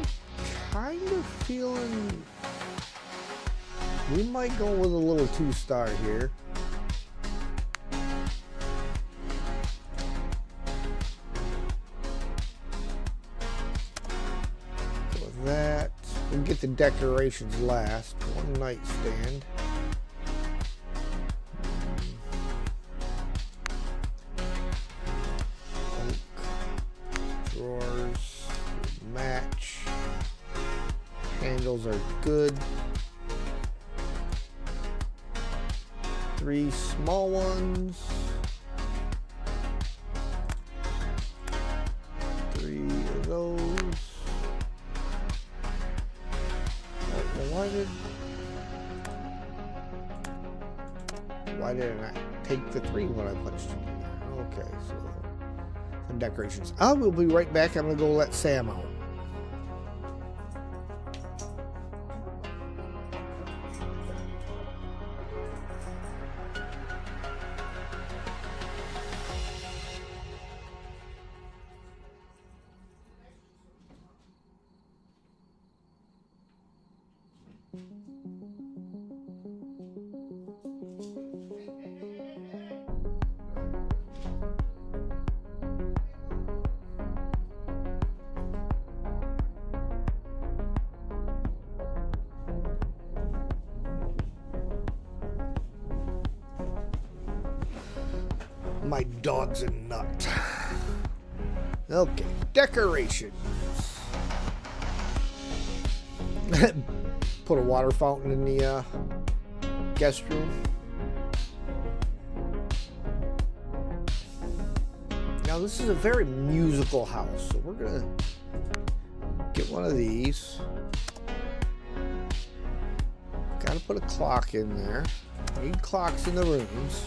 kind of feeling we might go with a little 2-star here. So with that, we'll get the decorations last. One nightstand. Drawers match. Handles are good. 3 small ones. 3 of those. Well, why did I not take the 3 when I punched it? Okay, so some decorations. I will be right back. I'm gonna go let Sam out. My dog's a nut. Okay, decorations. Put a water fountain in the guest room. Now this is a very musical house, so we're gonna get one of these. Gotta put a clock in there. Need clocks in the rooms.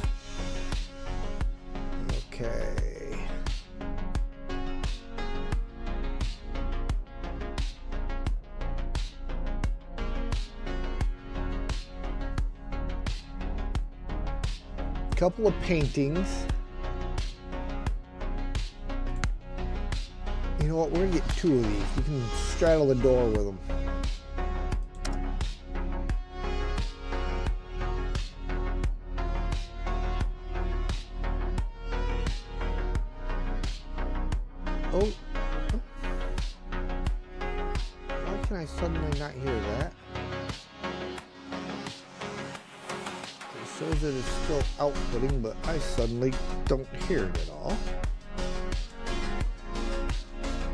Okay. Couple of paintings. You know what? We're gonna get 2 of these. We can straddle the door with them. Oh. Why can I suddenly not hear that? It shows that it's still outputting, but I suddenly don't hear it at all.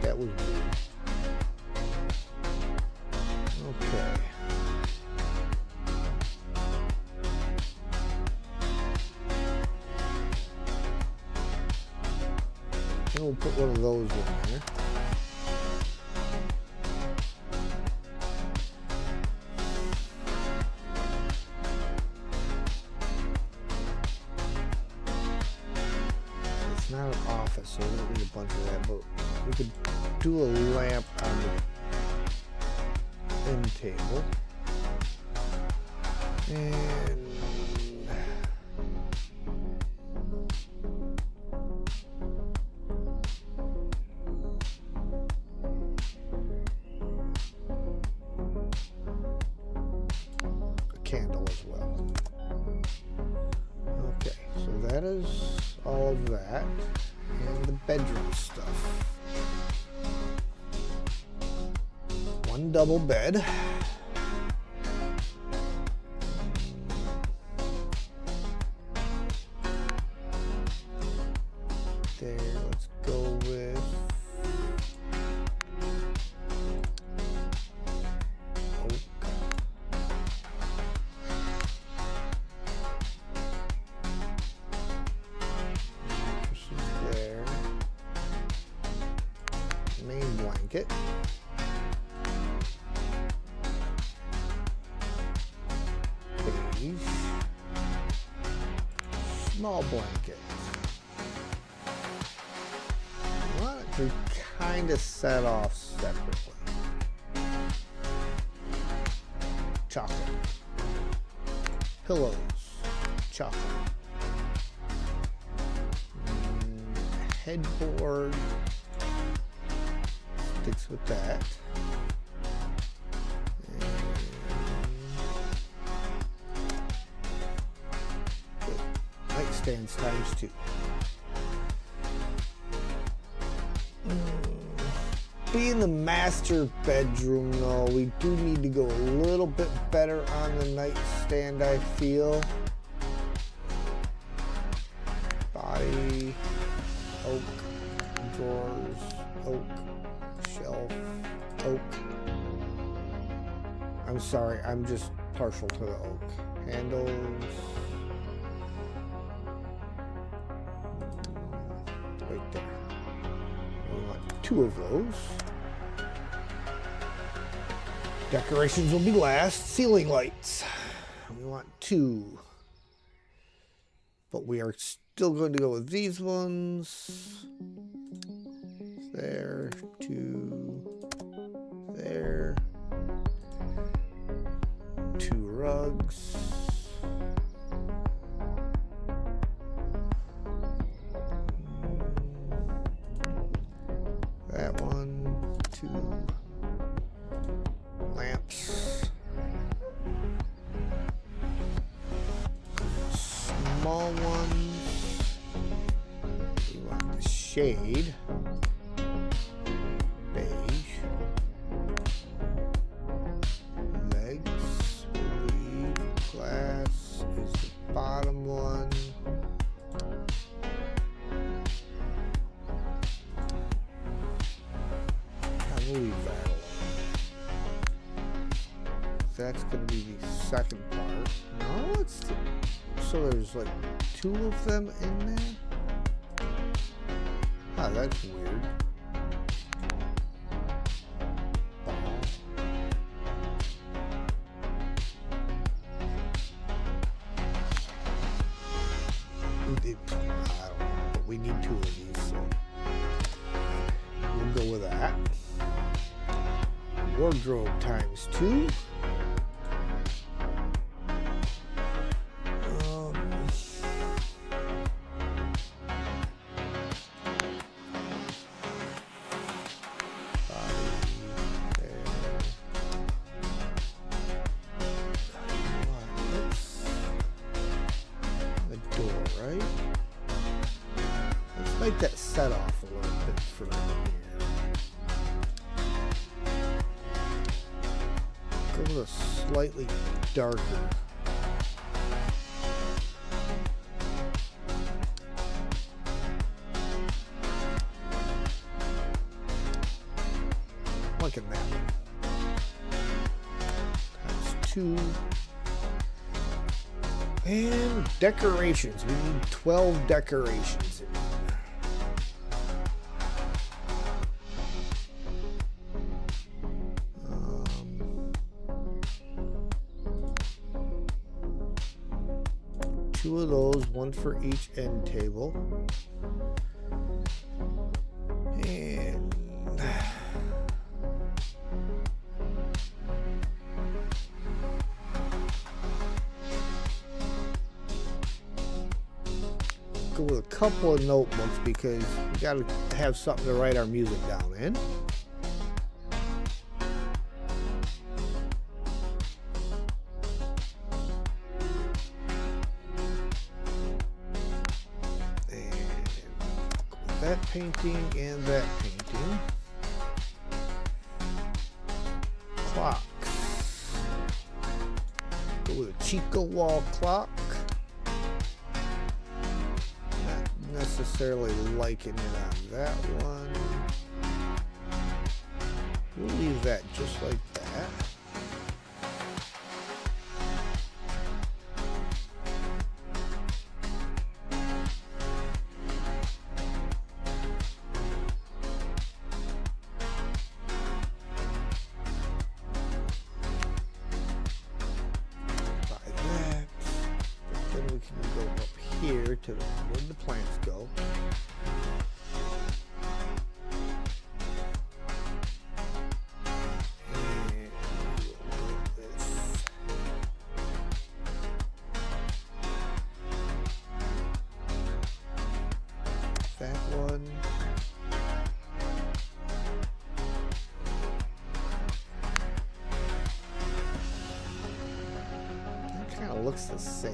That was weird. Okay. And we'll put one of those in there. It's not an office, so we don't need a bunch of that, but we could do a lamp on the end table. And a candle as well. Okay, so that is all of that. And the bedroom stuff. One double bed. There, let's go with oak. There. Main blanket. Beige. Small blanket. I want it to kind of set off separately. Chocolate. Pillows. Chocolate. Headboard. Sticks with that. Nightstands times 2. Being the master bedroom, though, we do need to go a little bit better on the nightstand, I feel. Body, oak, drawers, oak, shelf, oak. I'm sorry, I'm just partial to the oak. Handles. Right there. We want 2 of those. Decorations will be last. Ceiling lights. We want 2. But we are still going to go with these ones. There. 2. There. 2 rugs. That one. 2 lamps. Small ones. We want the shade. Beige. Legs. Glass is the bottom one. I'll leave that alone. That's going to be the second part. No, it's so there's like 2 of them in there. Ah, that's weird. I don't know, but we need 2 of these, so we'll go with that. Wardrobe times 2. Make that set off a little bit for here. Go with a slightly darker. Look at that one. Times 2. And decorations. We need 12 decorations in here. Two of those one for each end table. And go with a couple of notebooks because we got to have something to write our music down in. That painting and that painting. Clocks. Go with a Chico wall clock. Not necessarily liking it on that one. We'll leave that just like that. Here to where the plants go. And that one. That kind of looks the same.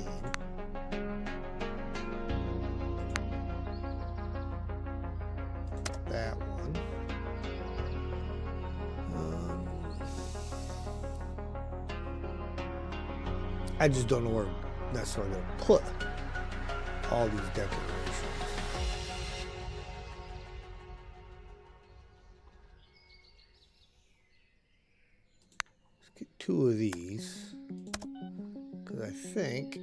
That one. I just don't know where necessarily going to put all these decorations. Let's get two of these because I think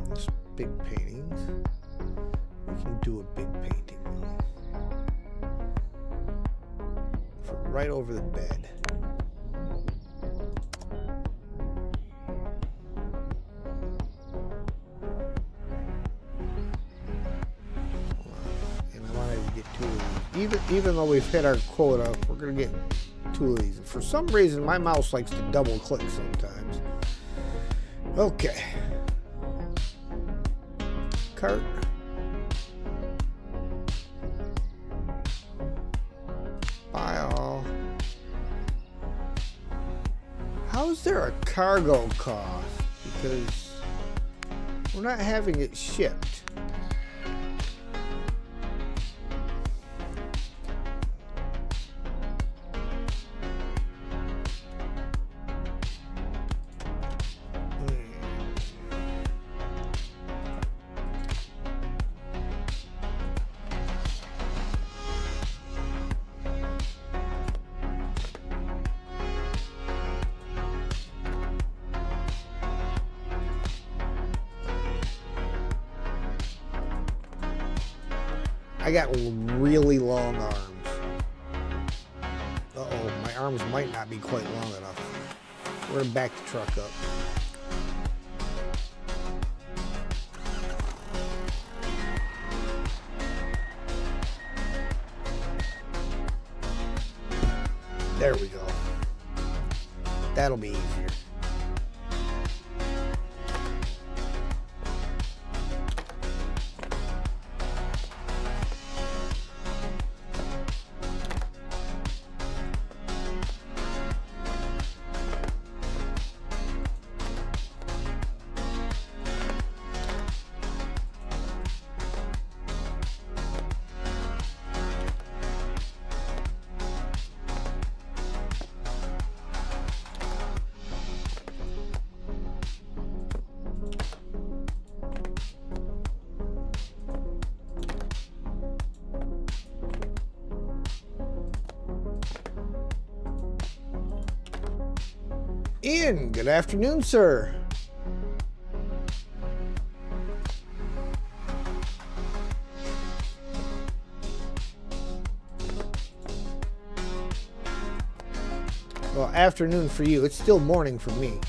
this big paintings. We can do a big painting for right over the bed. And I wanted to get two of these. Even though we've hit our quota, we're gonna get two of these. For some reason, my mouse likes to double click sometimes. Okay. Cart. How is there a cargo cost? Because we're not having it shipped. I got really long arms. Uh-oh, my arms might not be quite long enough. We're gonna back the truck up. There we go. That'll be easier. Ian, good afternoon, sir. Well, afternoon for you. It's still morning for me.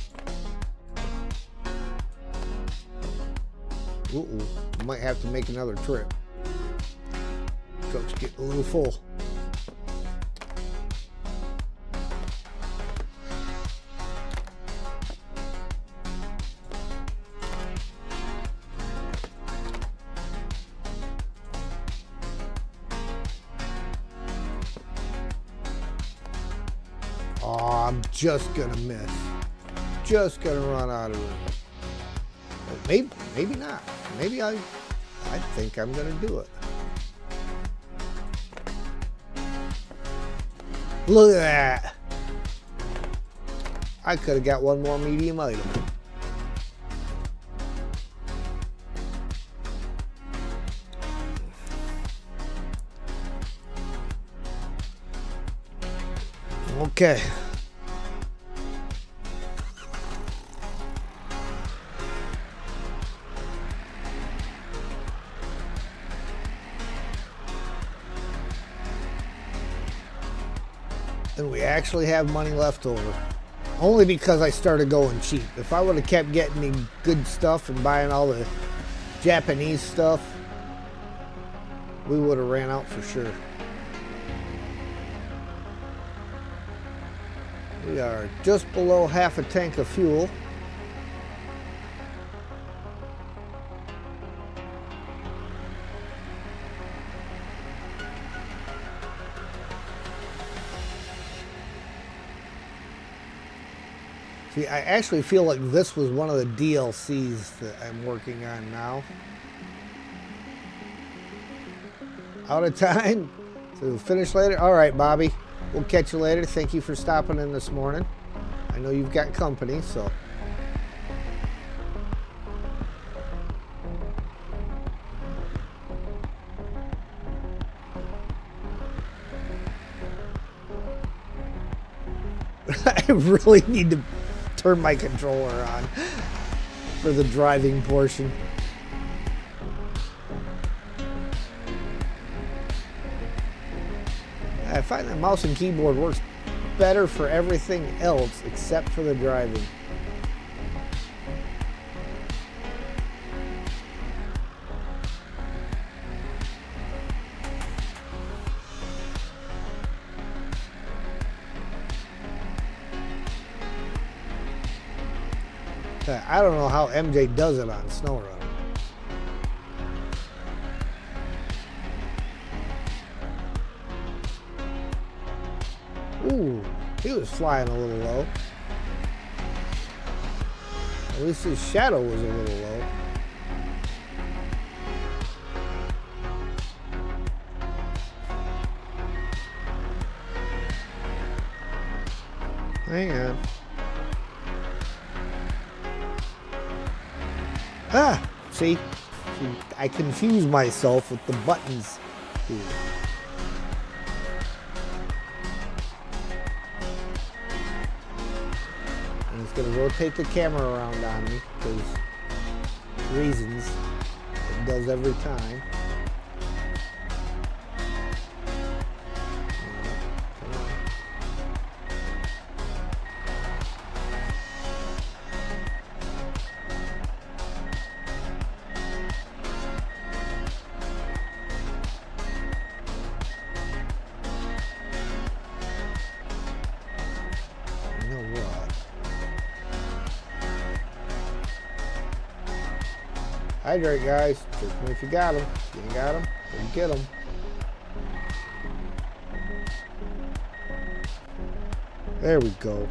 Uh-oh. Might have to make another trip. Truck's getting a little full. Oh, I'm just gonna miss. Just gonna run out of room. Maybe not. Maybe I think I'm gonna do it. Look at that. I could have got one more medium item. Okay. And we actually have money left over. Only because I started going cheap. If I would have kept getting the good stuff and buying all the Japanese stuff, we would have ran out for sure. We are just below half a tank of fuel. See, I actually feel like this was one of the DLCs that I'm working on now. Out of time? So finish later? All right, Bobby. We'll catch you later. Thank you for stopping in this morning. I know you've got company, so. I really need to turn my controller on for the driving portion. I find that mouse and keyboard works better for everything else except for the driving. I don't know how MJ does it on SnowRunner. Ooh, he was flying a little low. At least his shadow was a little low. Hang on. Ah, see, I confuse myself with the buttons here. And it's going to rotate the camera around on me because reasons. It does every time. Hydrate, guys. Just me if you got them. If you ain't got them, then get them. There we go.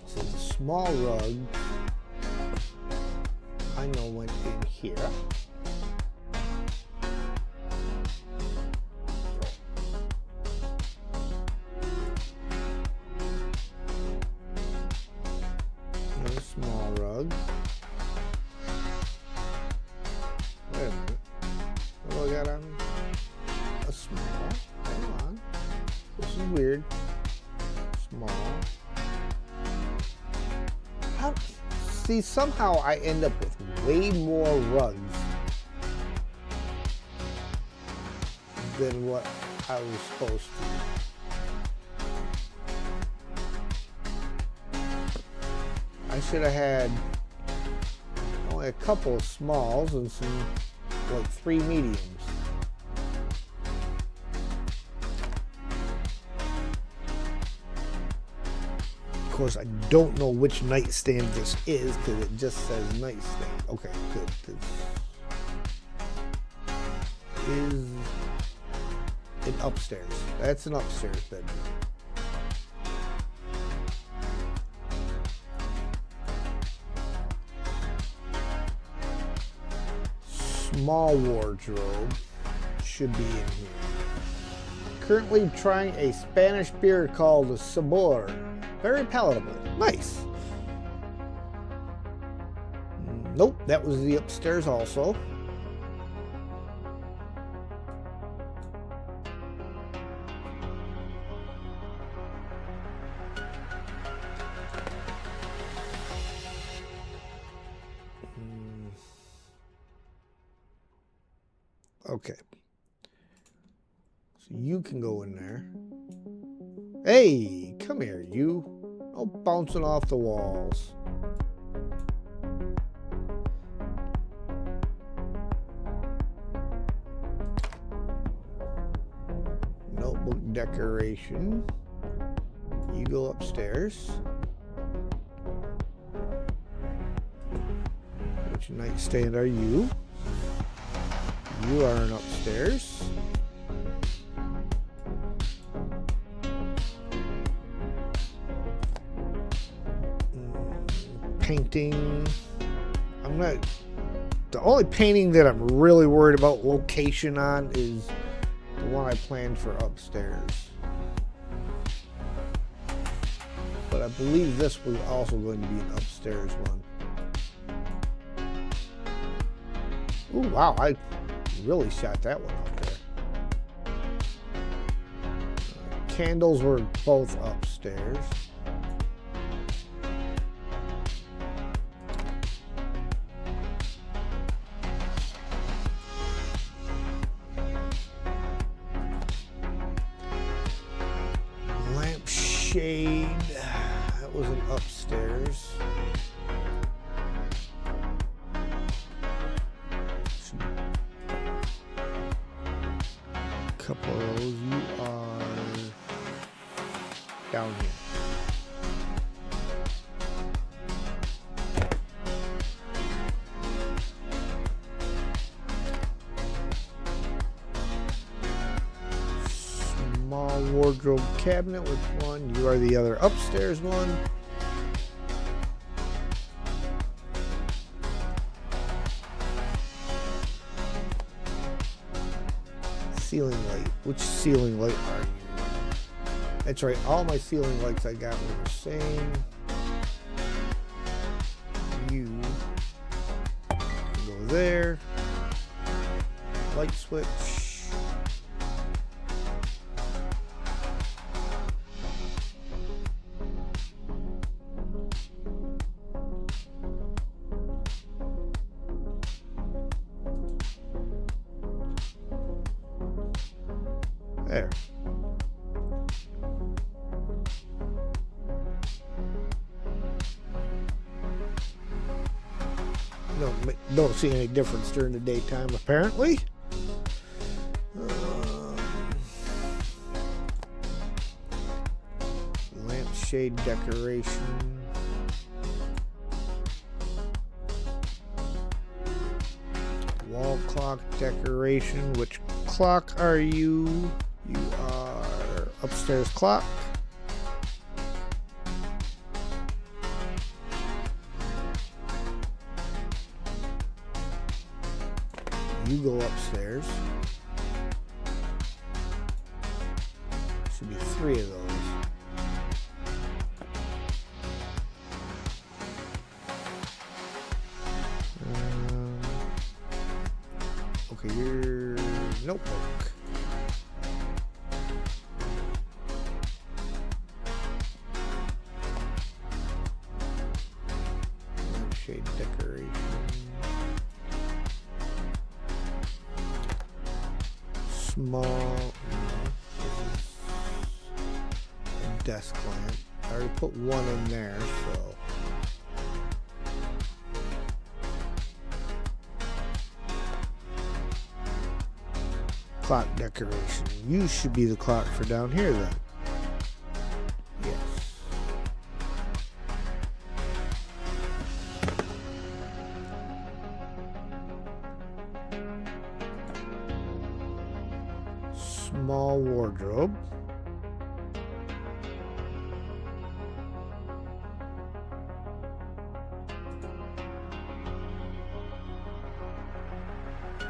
This is a small rug. I know went in here. Another small rug. Wait a minute. What do I got on me? A small. Hold on. This is weird. Small. How? See, somehow I end up with way more rugs than what I was supposed to. I should have had only a couple of smalls and some, like 3 mediums. Of course, I don't know which nightstand this is because it just says nightstand. Okay, good. This is an upstairs. That's an upstairs bedroom. Small wardrobe should be in here. Currently trying a Spanish beer called Sabor. Very palatable. Nice. Nope, that was the upstairs also. Okay. So you can go in there. Hey, come here, you. No bouncing off the walls. Notebook decoration. You go upstairs. Which nightstand are you? You are an upstairs. Painting. I'm not. The only painting that I'm really worried about location on is the one I planned for upstairs. But I believe this was also going to be an upstairs one. Ooh, wow, I really shot that one out there. Candles were both upstairs. Lampshade, that was an upstairs. Couple of those. You are down here. Small wardrobe cabinet. Which one? You are the other upstairs one. Ceiling light. Which ceiling light are you? That's right, all my ceiling lights I got were the same. You go there. Light switch. There. Don't see any difference during the daytime, apparently. Lampshade decoration. Wall clock decoration. Which clock are you? You are upstairs clock. You go upstairs. Should be 3 of those. Okay, your notebook. Lampshade decoration. Small. Desk lamp. I already put one in there, so. Clock decoration. You should be the clock for down here then. Yes. Small wardrobe.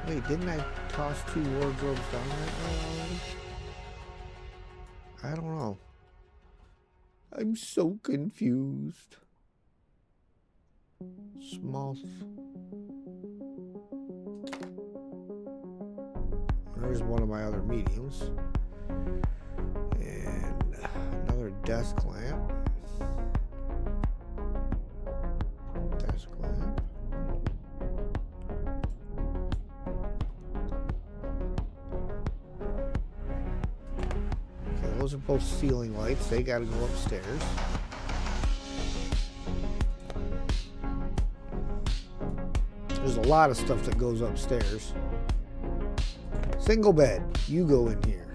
Wait, didn't I toss 2 wardrobes down that way already? I don't know. I'm so confused. Small. There's one of my other mediums. And another desk lamp. Desk lamp. Okay, those are both ceiling lights. They gotta go upstairs. There's a lot of stuff that goes upstairs. Single bed, you go in here.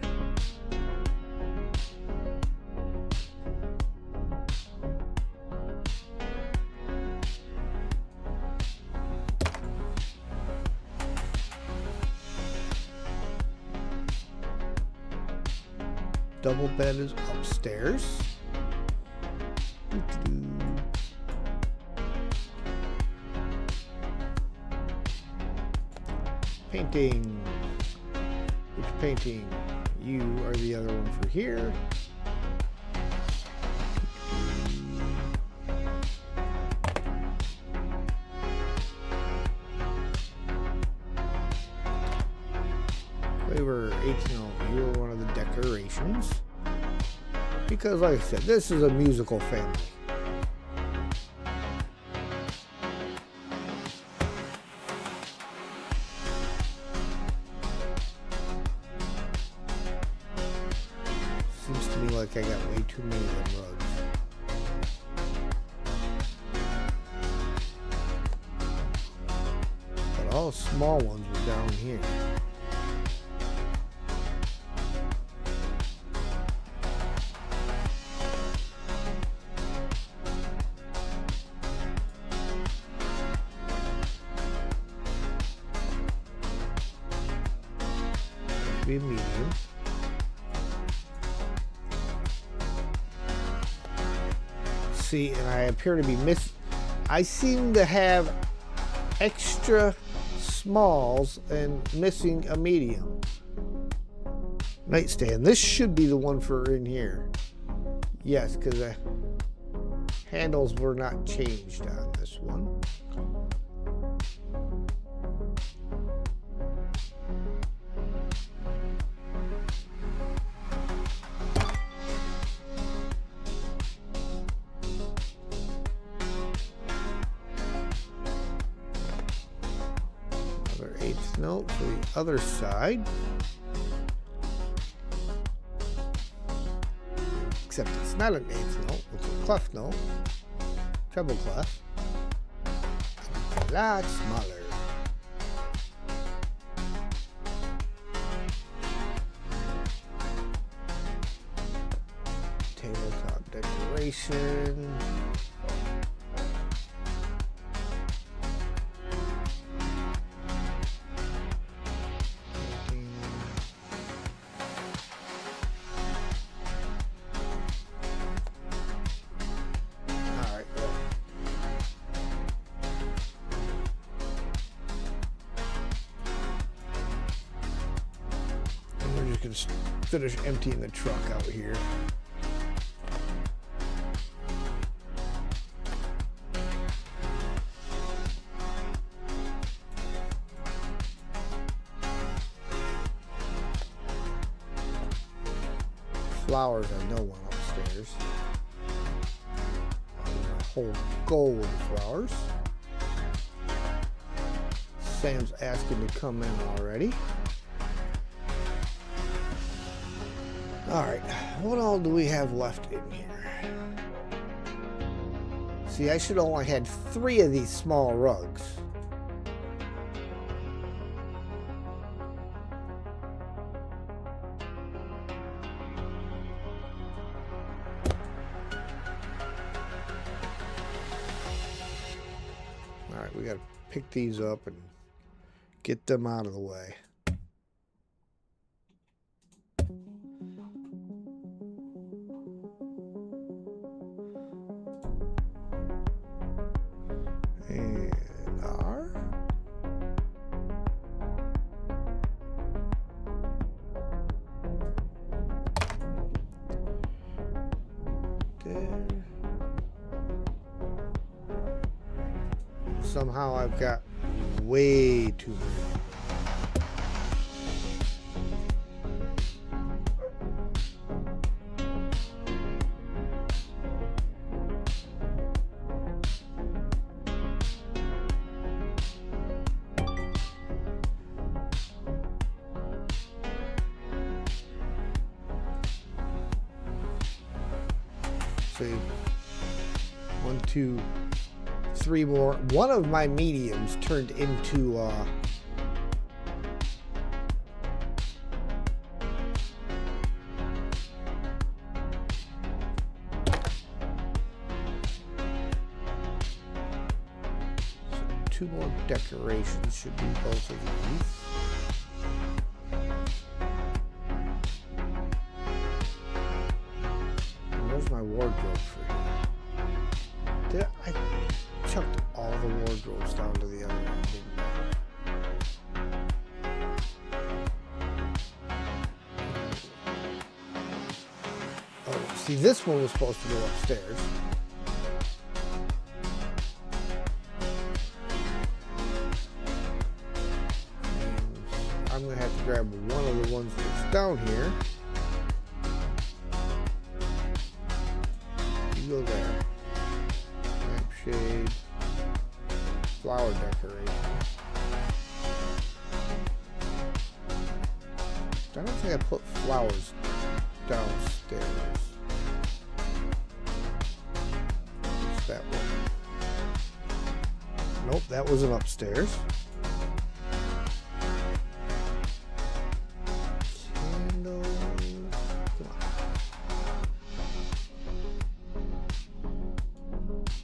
Double bed is upstairs. Painting. Which painting? You are the other one for here. Flavor 18. You are one of the decorations. Because like I said, this is a musical family. Seems to me like I got way too many of them rugs. But all the small ones were down here. Be a medium. See, and I appear to be I seem to have extra smalls and missing a medium. Nightstand. This should be the one for in here. Yes, because the handles were not changed on this one. Eighth note for the other side. Except it's not an eighth note, it's a clef note. Treble clef. A lot smaller. Tabletop decoration. Can finish emptying the truck out here. Flowers, I know one upstairs. My whole goal with flowers. Sam's asking to come in already. Alright, what all do we have left in here? See, I should only had 3 of these small rugs. Alright, we gotta pick these up and get them out of the way. And R. There. Somehow I've got way too many. See, 1, 2, 3 more. One of my mediums turned into so 2 more decorations should be both of these. Where's my wardrobe for here? I chucked all the wardrobes down to the other end, didn't I? Oh, see, this one was supposed to go upstairs. And I'm going to have to grab one of the ones that's down here. You go there. Lampshade. Flower decoration. I don't think I put flowers downstairs. What's that one? Nope, that wasn't upstairs. Candles. Come on.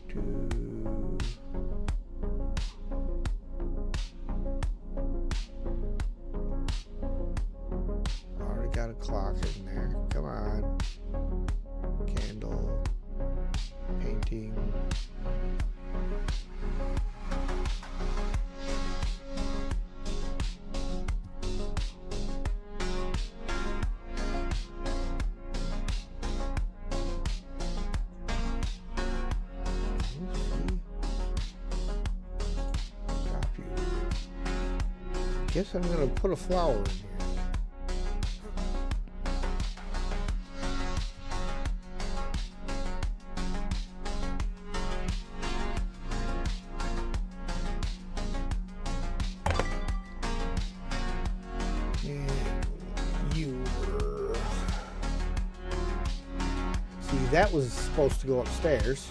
2. Already got a clock in there. Come on. Candle. Painting. Guess I'm gonna put a flower in here. And you were... See, that was supposed to go upstairs.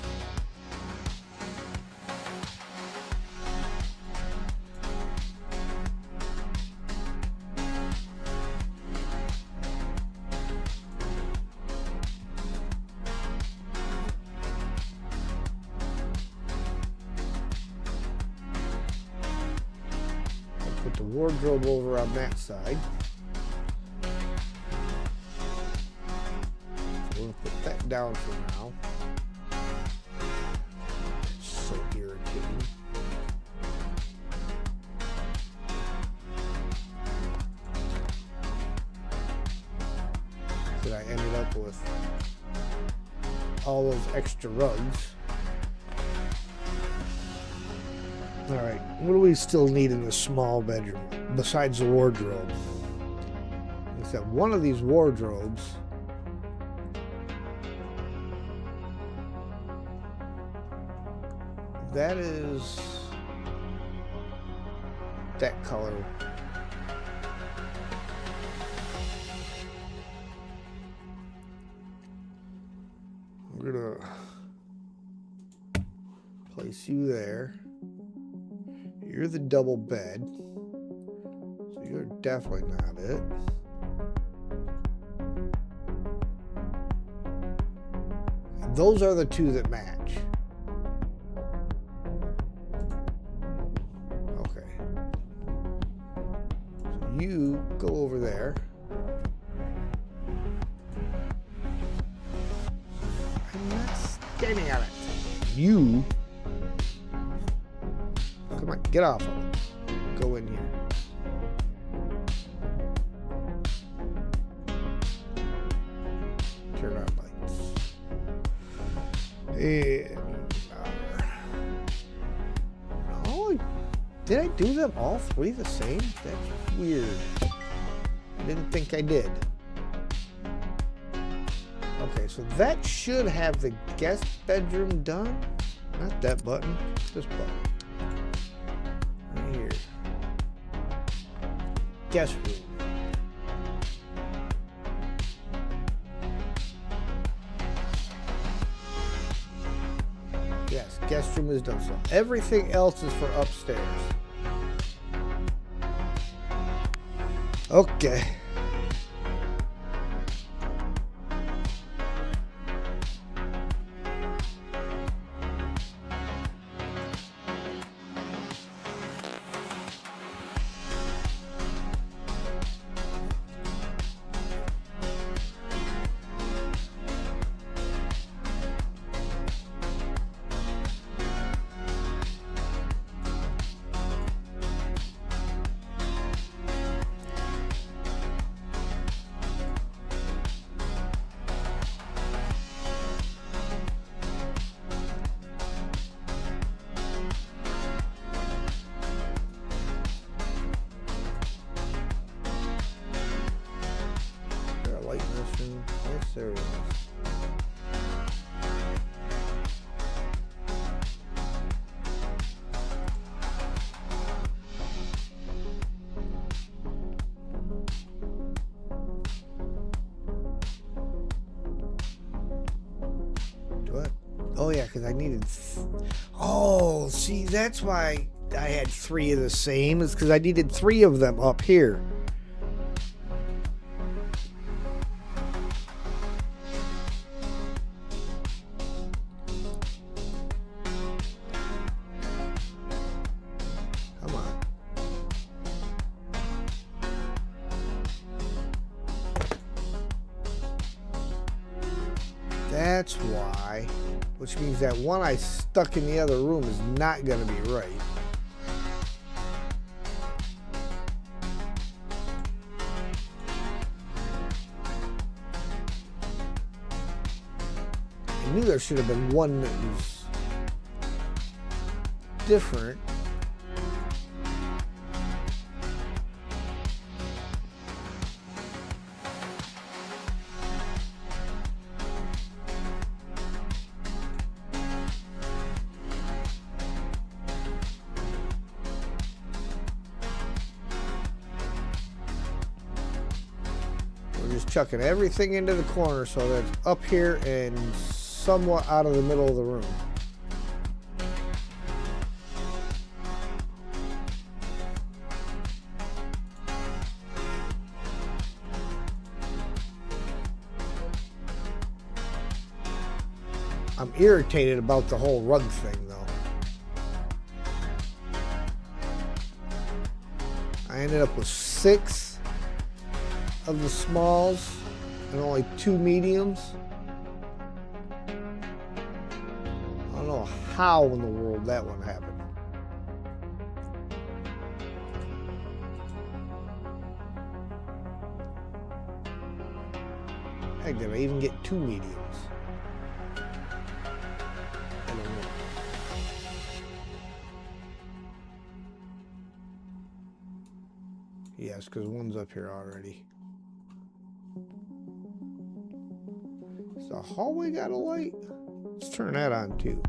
Put the wardrobe over on that side. So we'll put that down for now. It's so irritating. That I ended up with all those extra rugs. Alright, what do we still need in the small bedroom besides the wardrobe? Except one of these wardrobes that is that color. We're gonna place you there. You're the double bed, so you're definitely not it. And those are the two that match. Okay. So you go over there. I'm not standing on it. You. Come on, get off of it. Go in here. Turn on lights. And oh, did I do them all three the same? That's weird. I didn't think I did. Okay, so that should have the guest bedroom done. Not that button, this button. Right here. Guest room. Yes, guest room is done. So everything else is for upstairs. Okay. Yes, there is. Do I? Oh yeah, because I needed. Oh, see, that's why I had three of the same. Is because I needed three of them up here. That's why, which means that one I stuck in the other room is not going to be right. I knew there should have been one that was different. Just chucking everything into the corner so that it's up here and somewhat out of the middle of the room. I'm irritated about the whole rug thing though. I ended up with 6 of the smalls and only 2 mediums. I don't know how in the world that one happened. Heck, did I even get 2 mediums? I don't know. Yes, because one's up here already. Does the hallway got a light? Let's turn that on too.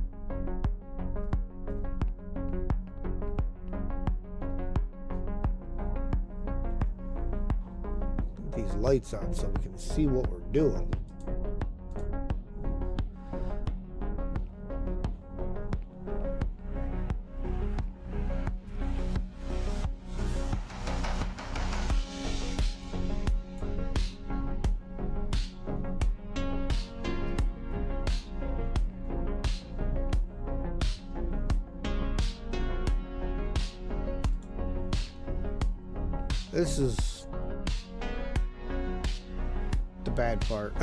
lights on so we can see what we're doing. This is the bad part.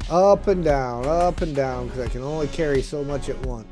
Up and down, because I can only carry so much at once.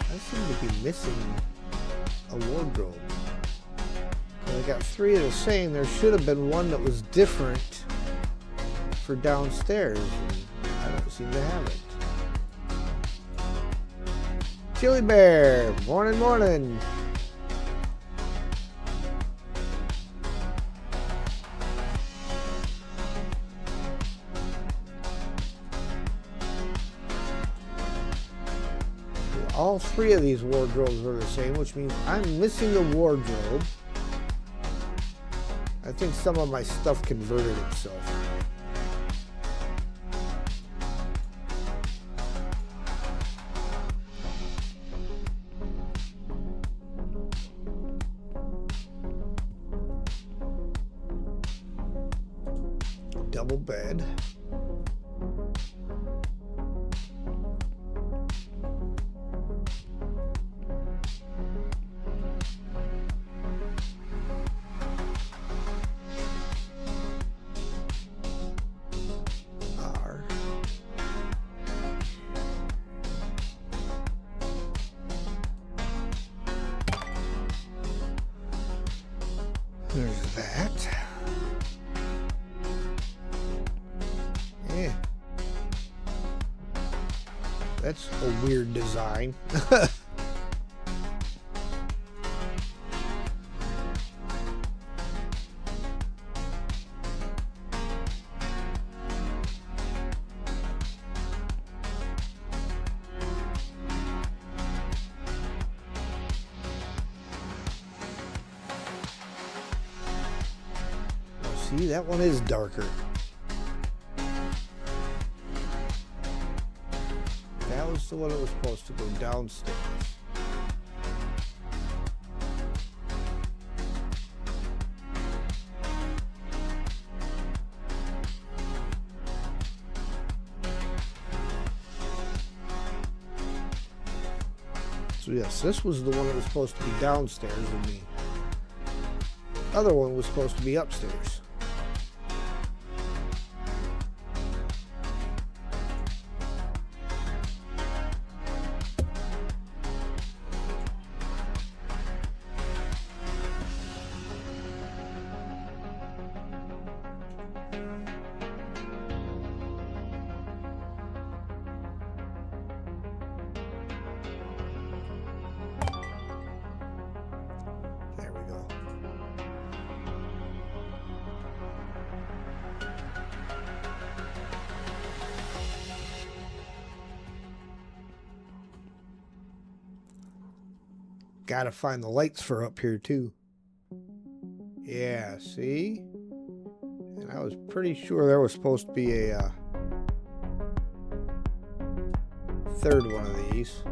I seem to be missing a wardrobe. I got 3 of the same. There should have been one that was different for downstairs, and I don't seem to have it. Chili Bear, morning, morning. All 3 of these wardrobes are the same, which means I'm missing a wardrobe. I think some of my stuff converted itself. Double bed. There's that. Yeah. That's a weird design. See, that one is darker. That was the one that was supposed to go downstairs. So yes, this was the one that was supposed to be downstairs, and the other one was supposed to be upstairs. There we go. Gotta find the lights for up here too. Yeah, see? And I was pretty sure there was supposed to be a third one of these.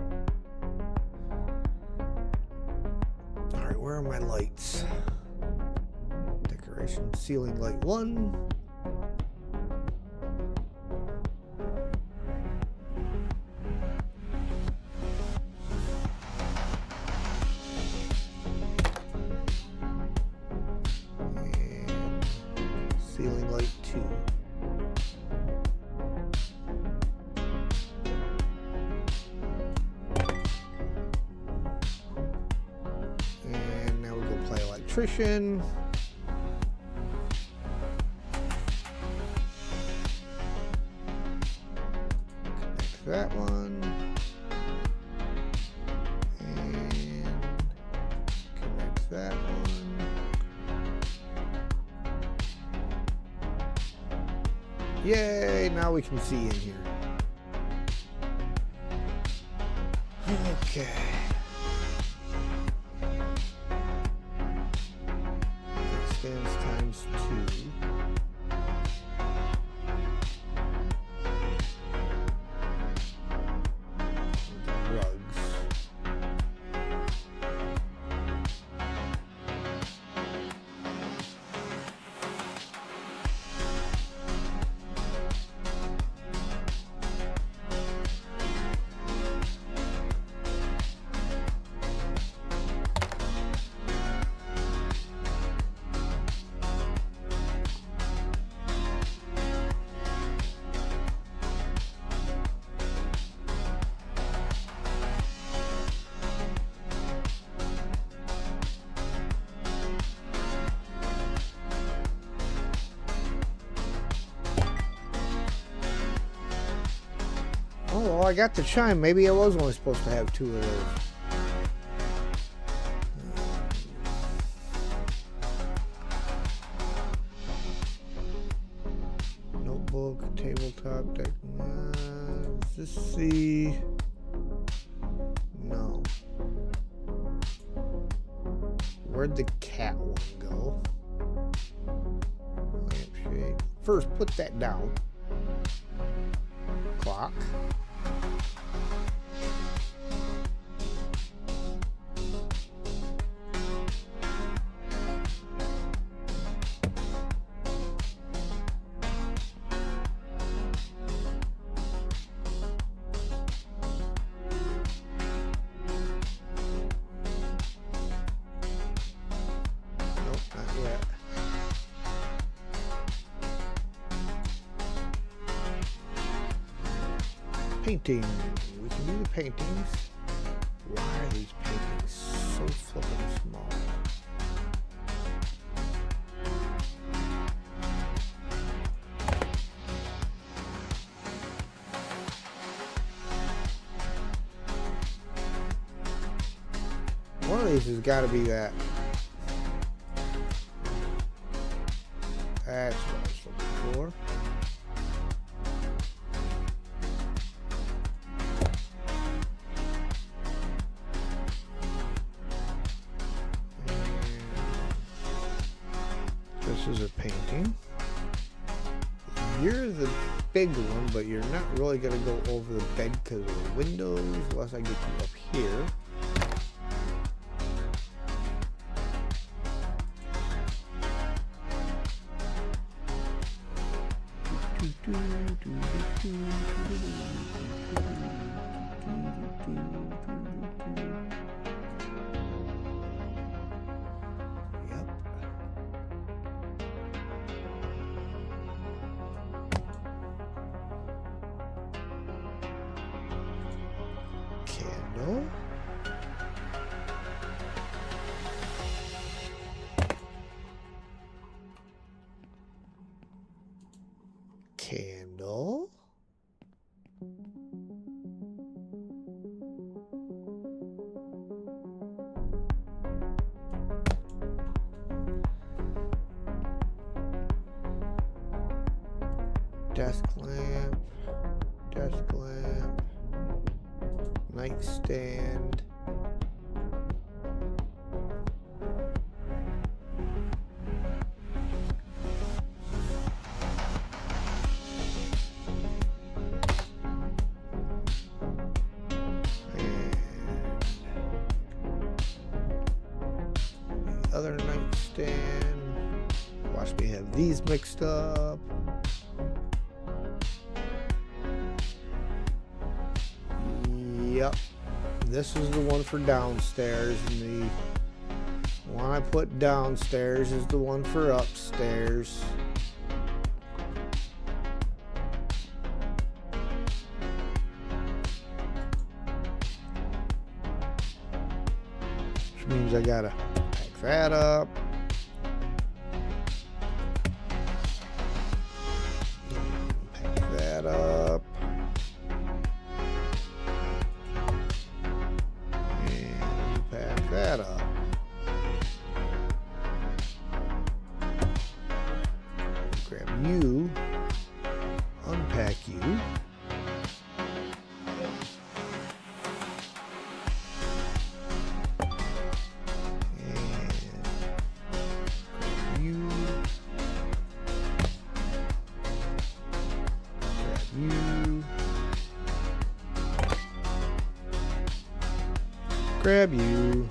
Alright, where are my lights? Decoration ceiling light 1. Ceiling light 2. electrician. Connect that one. And connect that one. Yay, now we can see in here. Okay. Stands times 2. Rugs. Oh, well, I got the chime. Maybe I was only supposed to have 2 of those. Notebook, tabletop deck. Is this the... No. Where'd the cat one go? Lampshade. First, put that down. Clock. Painting. We can do the paintings. Why are these paintings so flippin' small? One of these has got to be that. That's what I was looking for. This is a painting. You're the big one, but you're not really going to go over the bed because of the windows, unless I get you up here. Candle. Candle. Desk lamp. Desk lamp. Nightstand. And the other nightstand. Watch me have these mixed up. Yep, this is the one for downstairs, and the one I put downstairs is the one for upstairs. Which means I gotta pack that up. Grab you. Unpack you. Grab you.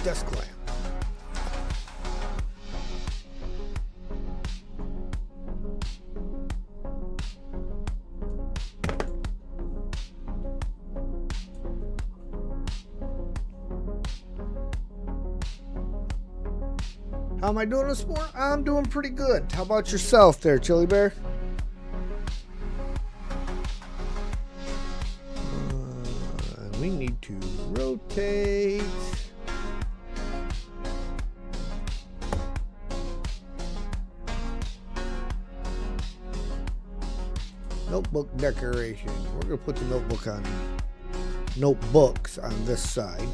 Desk lamp. How am I doing this morning? I'm doing pretty good. How about yourself there, Chili Bear? We need to rotate. Notebook decoration. We're going to put the notebooks on this side.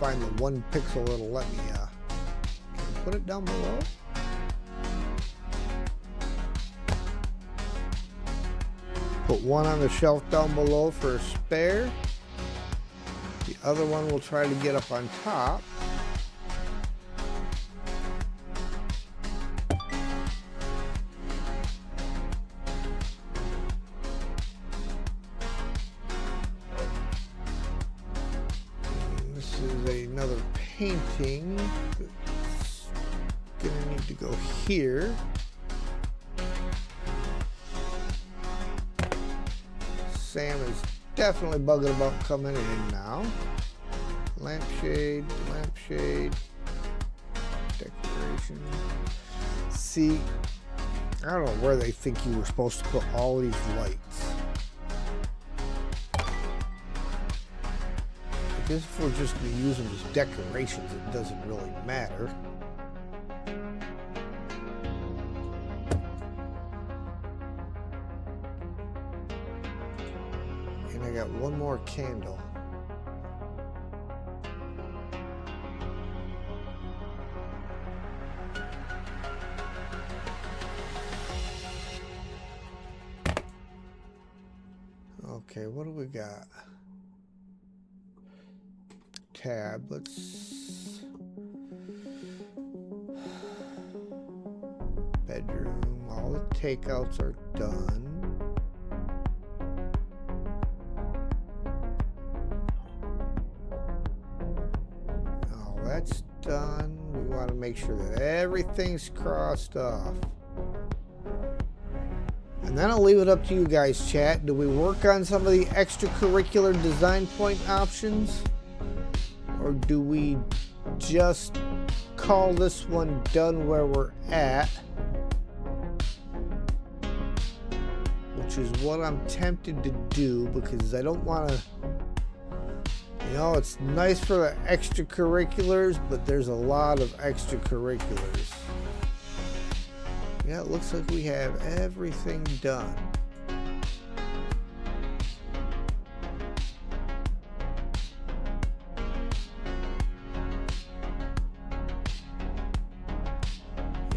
Find the 1 pixel that'll let me can I put it down below. Put one on the shelf down below for a spare. The other one we'll try to get up on top. Another painting that's gonna need to go here. Sam is definitely bugging about coming in now. Lampshade, decoration. See, I don't know where they think you were supposed to put all these lights. If we're just going to use them as decorations, it doesn't really matter. And I got one more candle. Okay, what do we got? Tab. Let's bedroom. All the takeouts are done. All that's done. We want to make sure that everything's crossed off. And then I'll leave it up to you guys, chat. Do we work on some of the extracurricular design point options? Or do we just call this one done where we're at? Which is what I'm tempted to do, because I don't want to, you know, it's nice for the extracurriculars, but there's a lot of extracurriculars. Yeah, it looks like we have everything done.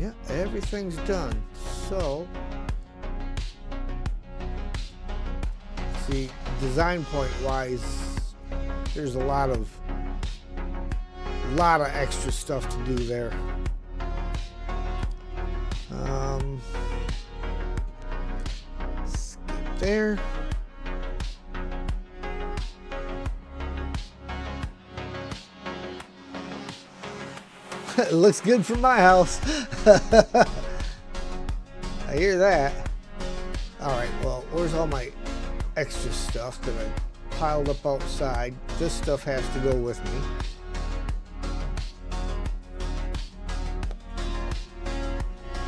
Yeah, everything's done. So, see, design point wise, there's a lot of extra stuff to do there. Skip there. It looks good from my house. I hear that. Alright, well, where's all my extra stuff that I piled up outside? This stuff has to go with me.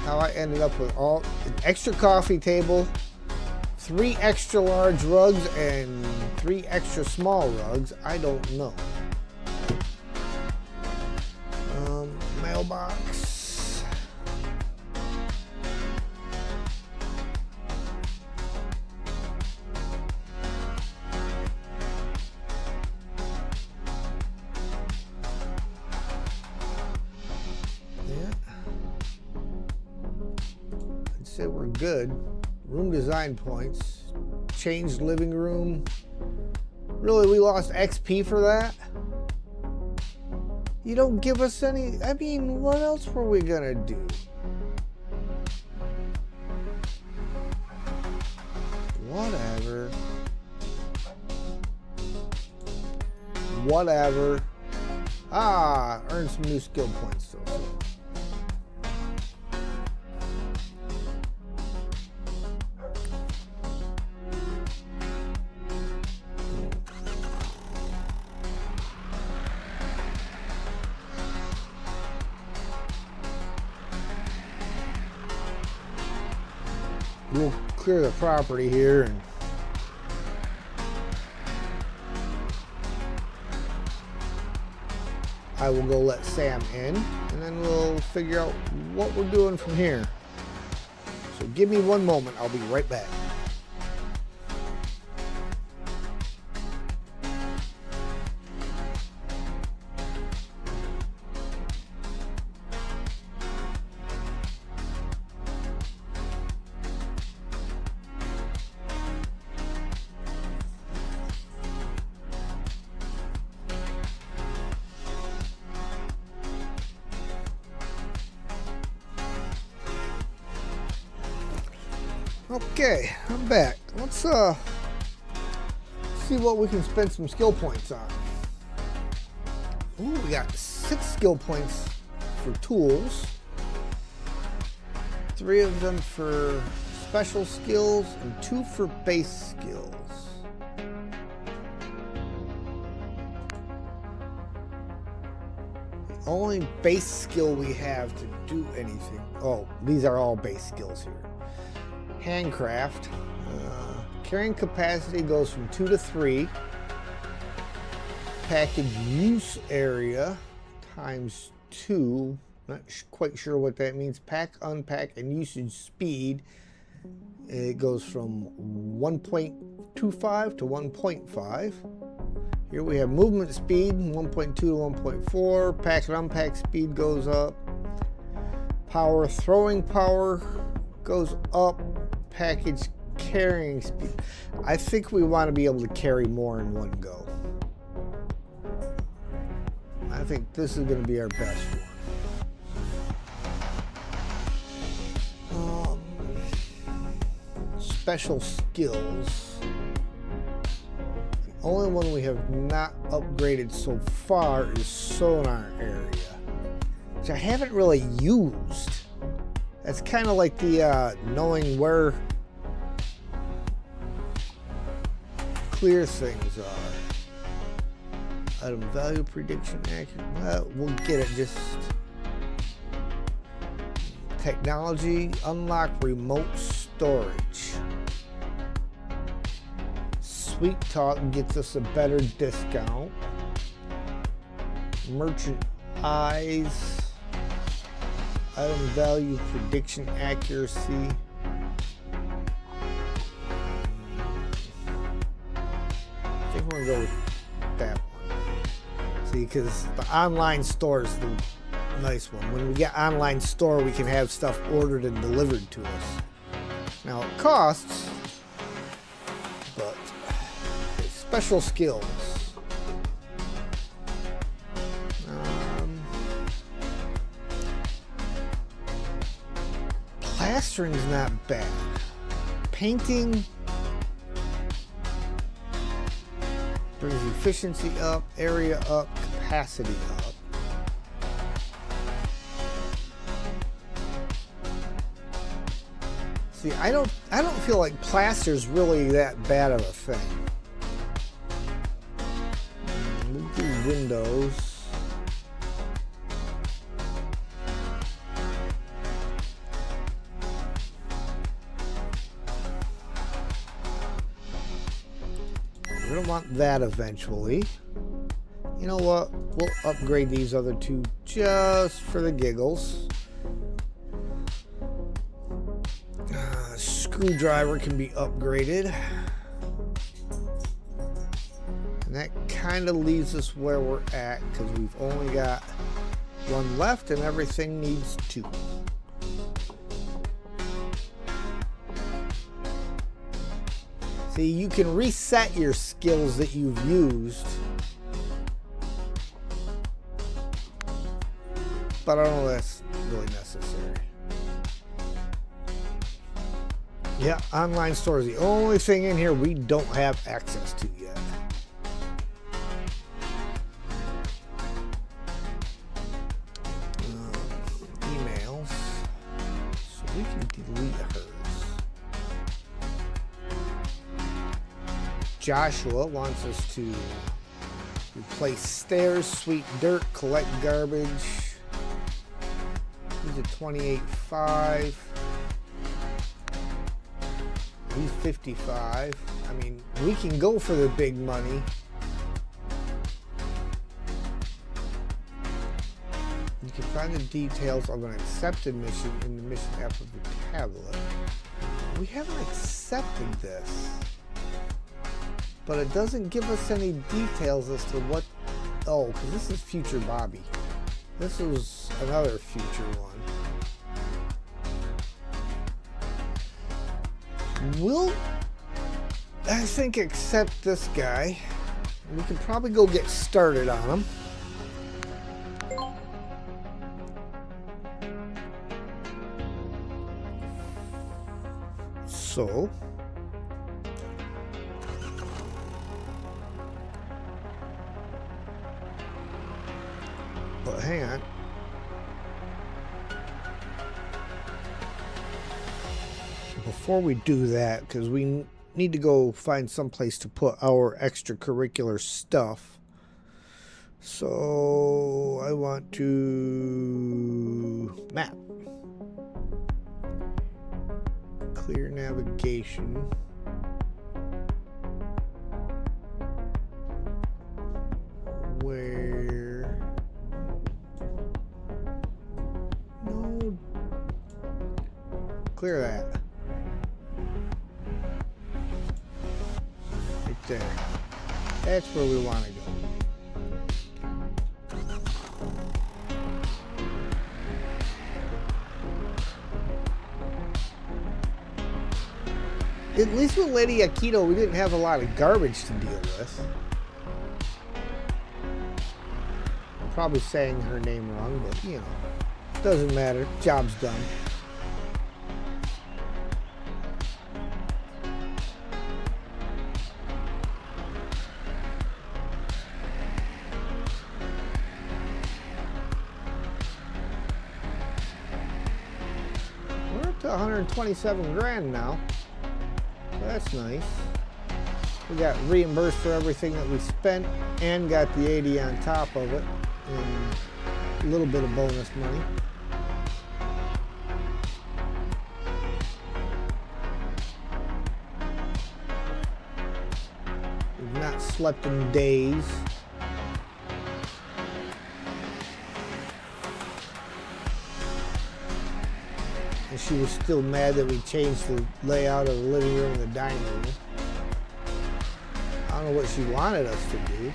how I ended up with an extra coffee table, 3 extra large rugs, and 3 extra small rugs. I don't know. Mailbox. Yeah. I'd say we're good. Room design points. Changed living room. Really, we lost XP for that? You don't give us any. I mean, what else were we gonna do? Whatever. Whatever. Ah, earn some new skill points still. We'll clear the property here and I will go let Sam in and then we'll figure out what we're doing from here. So give me one moment, I'll be right back. Okay, I'm back. Let's see what we can spend some skill points on. Ooh, we got 6 skill points for tools, 3 of them for special skills, and 2 for base skills. The only base skill we have to do anything. Oh, these are all base skills here. Handcraft. Carrying capacity goes from 2 to 3. Package use area times 2. Not quite sure what that means. Pack, unpack, and usage speed. It goes from 1.25 to 1.5. Here we have movement speed, 1.2 to 1.4. Pack and unpack speed goes up. Power, throwing power goes up. Package carrying speed. I think we want to be able to carry more in one go. I think this is going to be our best one. Special skills. The only one we have not upgraded so far is sonar area, which I haven't really used. That's kind of like the knowing where clear things are. Item value prediction accurate. Well, we'll get it. Just technology, unlock remote storage. Sweet Talk gets us a better discount. Merchant Eyes. Item value prediction accuracy. I think we're gonna go with that one. See, because the online store is the nice one. When we get online store, we can have stuff ordered and delivered to us. Now it costs, but special skills. Plastering's not bad. Painting brings efficiency up, area up, capacity up. See, I don't feel like plaster's really that bad of a thing. We'll do windows. gonna want that eventually. You know what? We'll upgrade these other two just for the giggles. Screwdriver can be upgraded. And that kind of leaves us where we're at because we've only got one left and everything needs two. See, you can reset your skills that you've used. But I don't know if that's really necessary. Yeah, online store is the only thing in here we don't have access to yet. Emails. So we can delete hers. Joshua wants us to replace stairs, sweep dirt, collect garbage. He's at 28.5. He's 55. I mean, we can go for the big money. You can find the details of an accepted mission in the mission app of your tablet. We haven't accepted this, but it doesn't give us any details as to what. Oh, because this is future Bobby. This was another future one. We'll, I think, accept this guy. We can probably go get started on him. So, but hang on. Before we do that, because we need to go find some place to put our extracurricular stuff. So I want to map. Clear navigation. Where? No. Clear that. There. That's where we want to go. At least with Lady Akito, we didn't have a lot of garbage to deal with. I'm probably saying her name wrong, but you know, doesn't matter. Job's done. To 127 grand now. So that's nice. We got reimbursed for everything that we spent and got the 80 on top of it and a little bit of bonus money. We've not slept in days. And she was still mad that we changed the layout of the living room and the dining room. I don't know what she wanted us to do.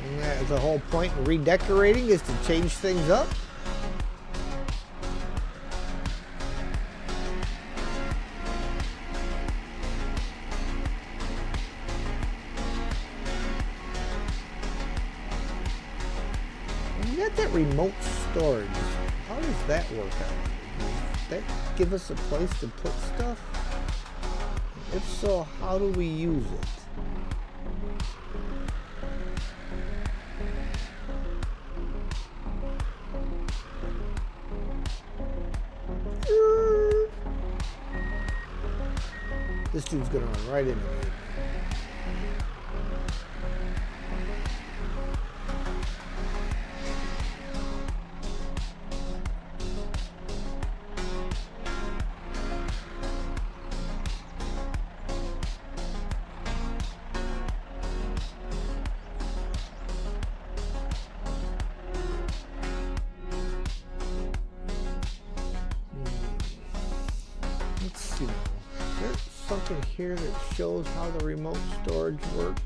And that's the whole point in redecorating, is to change things up. That remote storage, how does that work out? Does that give us a place to put stuff? If so, how do we use it? This dude's gonna run right into me. something here that shows how the remote storage works?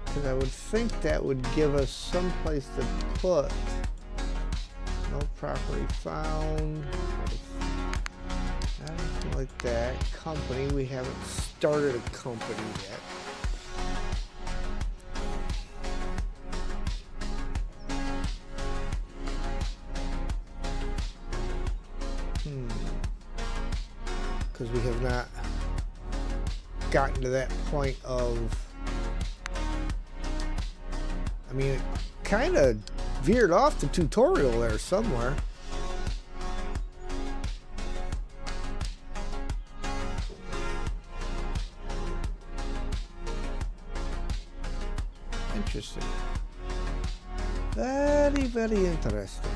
Because I would think that would give us some place to put. No property found. Anything like that. Company. We haven't started a company yet. Because we have not gotten to that point of, I mean, it kind of veered off the tutorial there somewhere. Interesting. Very, very interesting.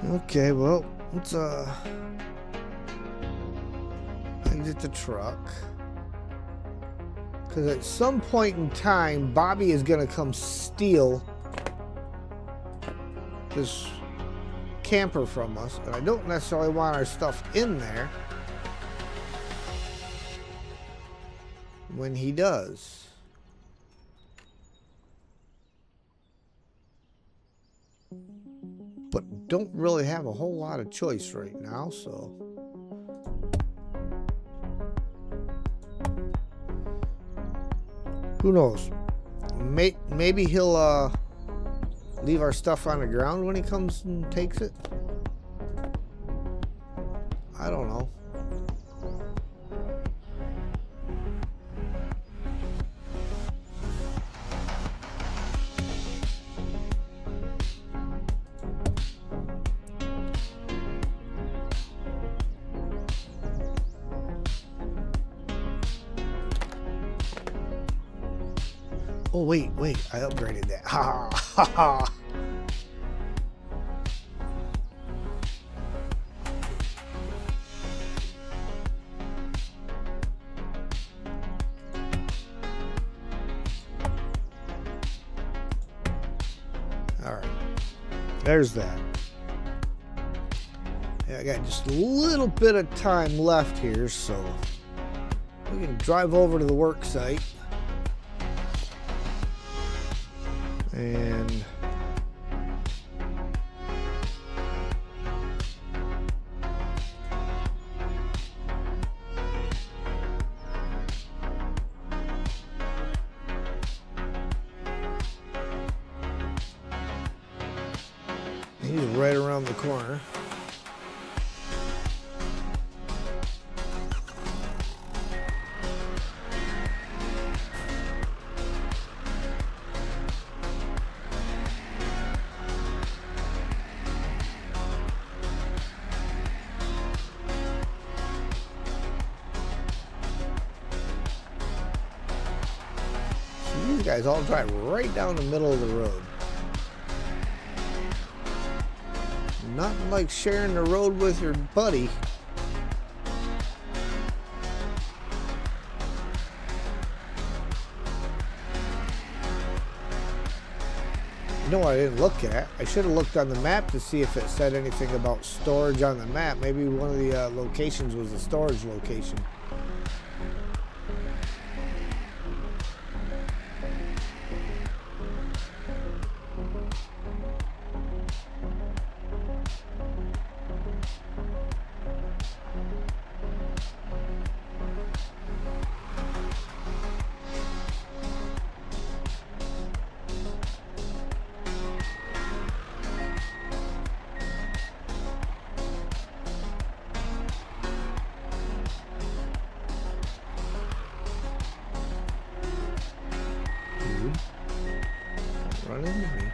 Okay, well, let's exit the truck. Because at some point in time, Bobby is going to come steal this camper from us. And I don't necessarily want our stuff in there when he does. But don't really have a whole lot of choice right now, so who knows? Maybe he'll leave our stuff on the ground when he comes and takes it. I don't know. Oh, wait, I upgraded that. Ha ha ha. All right, there's that. Yeah, I got just a little bit of time left here, so we can drive over to the work site. And he's right around the corner. These guys all drive right down the middle of the road. Nothing like sharing the road with your buddy. You know what I didn't look at? I should have looked on the map to see if it said anything about storage on the map. Maybe one of the locations was a storage location. Run into me.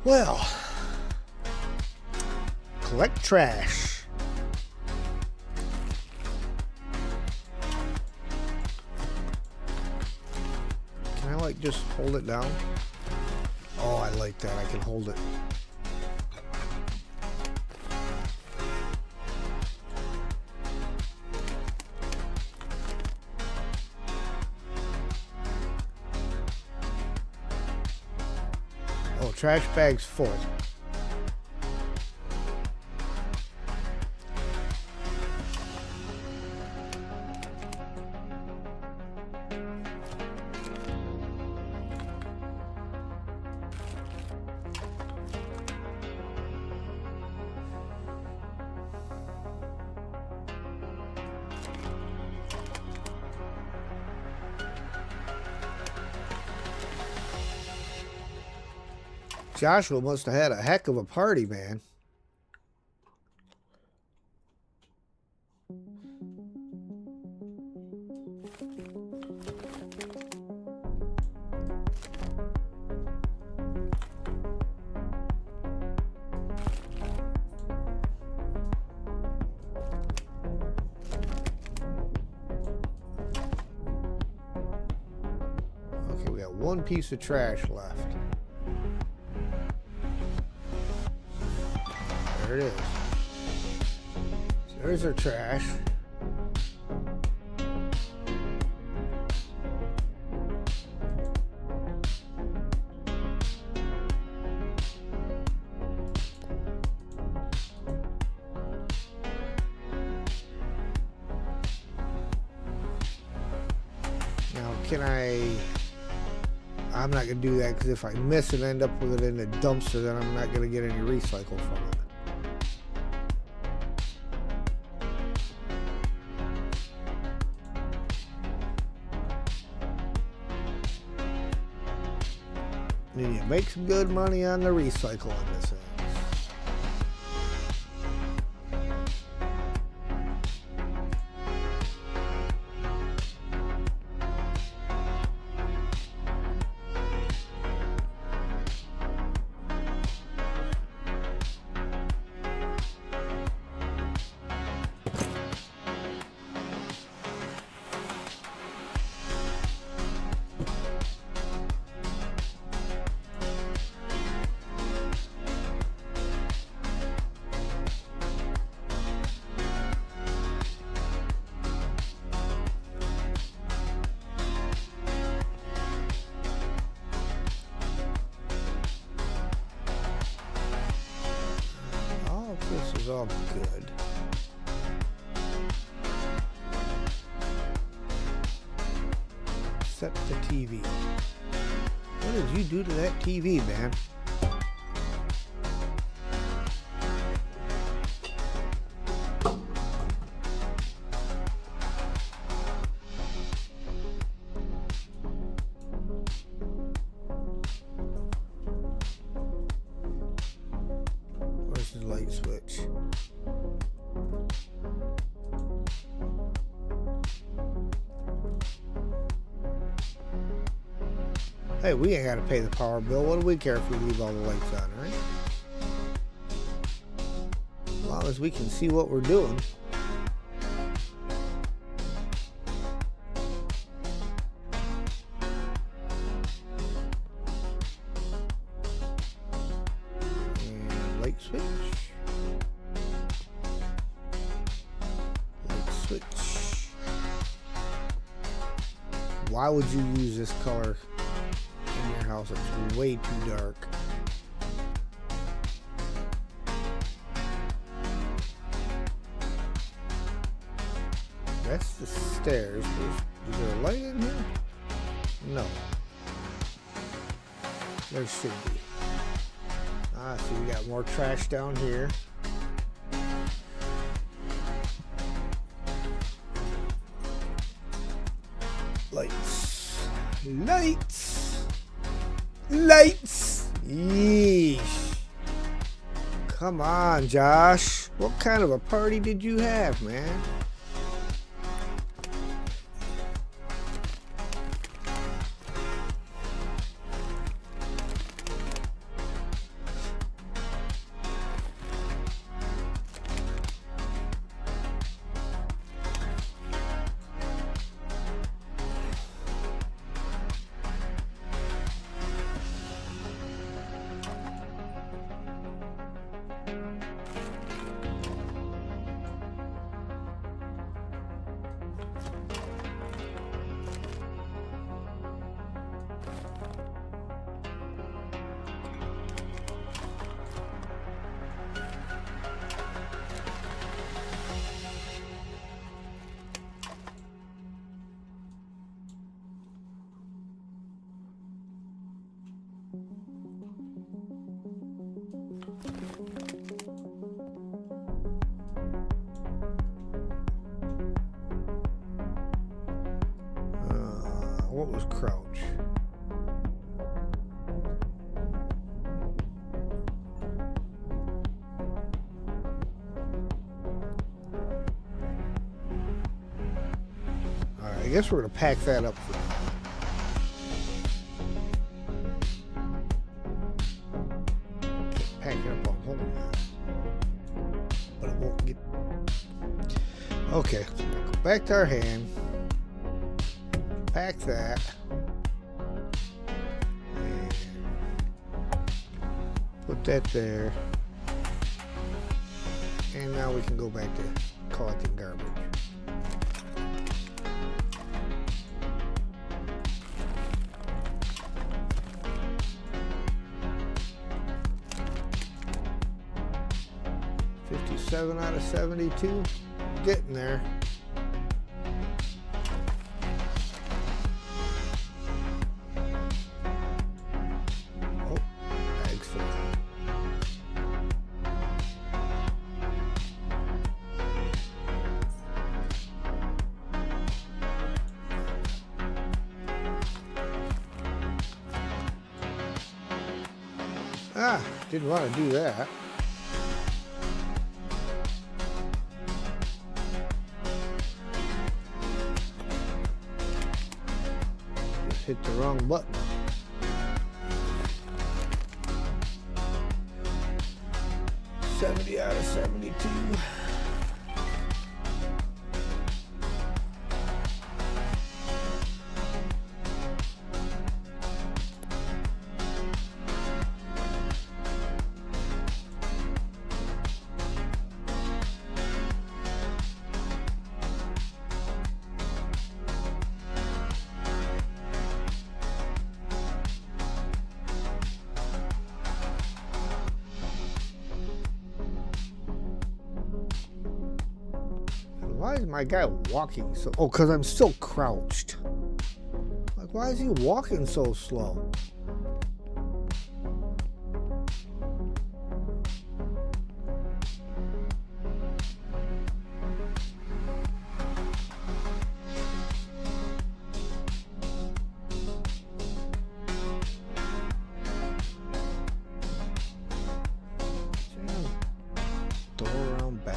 Well, collect trash. Can I like just hold it down? Oh, I like that. I can hold it. Oh, trash bag's full. Joshua must have had a heck of a party, man. Okay, we got one piece of trash left. There it is. So there's our trash. Now, can I'm not going to do that because if I miss and end up with it in the dumpster, then I'm not going to get any recycle from it. And you make some good money on the recycle on this end. This is all good. Set the TV. What did you do to that TV, man? Where's the light switch? Hey, we ain't got to pay the power bill. What do we care if we leave all the lights on, right? As long as we can see what we're doing. And light switch. Light switch. Why would you use this color in your house? It's way too dark. That's the stairs. Is there a light in here? No. There should be. Ah, so we got more trash down here. Lights. Lights. Lights. Yeesh. Come on, Josh. What kind of a party did you have, man? what was crouch? Alright, I guess we're going to pack that up for now. Pack it up on home now. But it won't get... Okay, so we'll go back to our hand. Pack that. And put that there. And now we can go back to collecting garbage. $57 out of 72. Getting there. Oh, bag's full. Ah, didn't want to do that. Hit the wrong button. $70 out of 72. Why is my guy walking so... Oh, because I'm still crouched. Like, why is he walking so slow? Throw around back.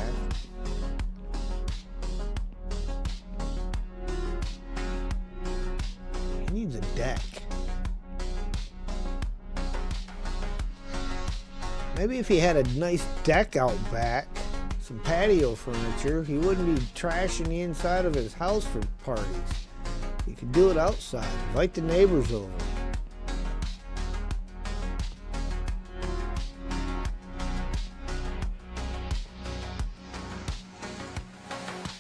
Needs a deck. Maybe if he had a nice deck out back, some patio furniture, he wouldn't be trashing the inside of his house for parties. He could do it outside, invite the neighbors over.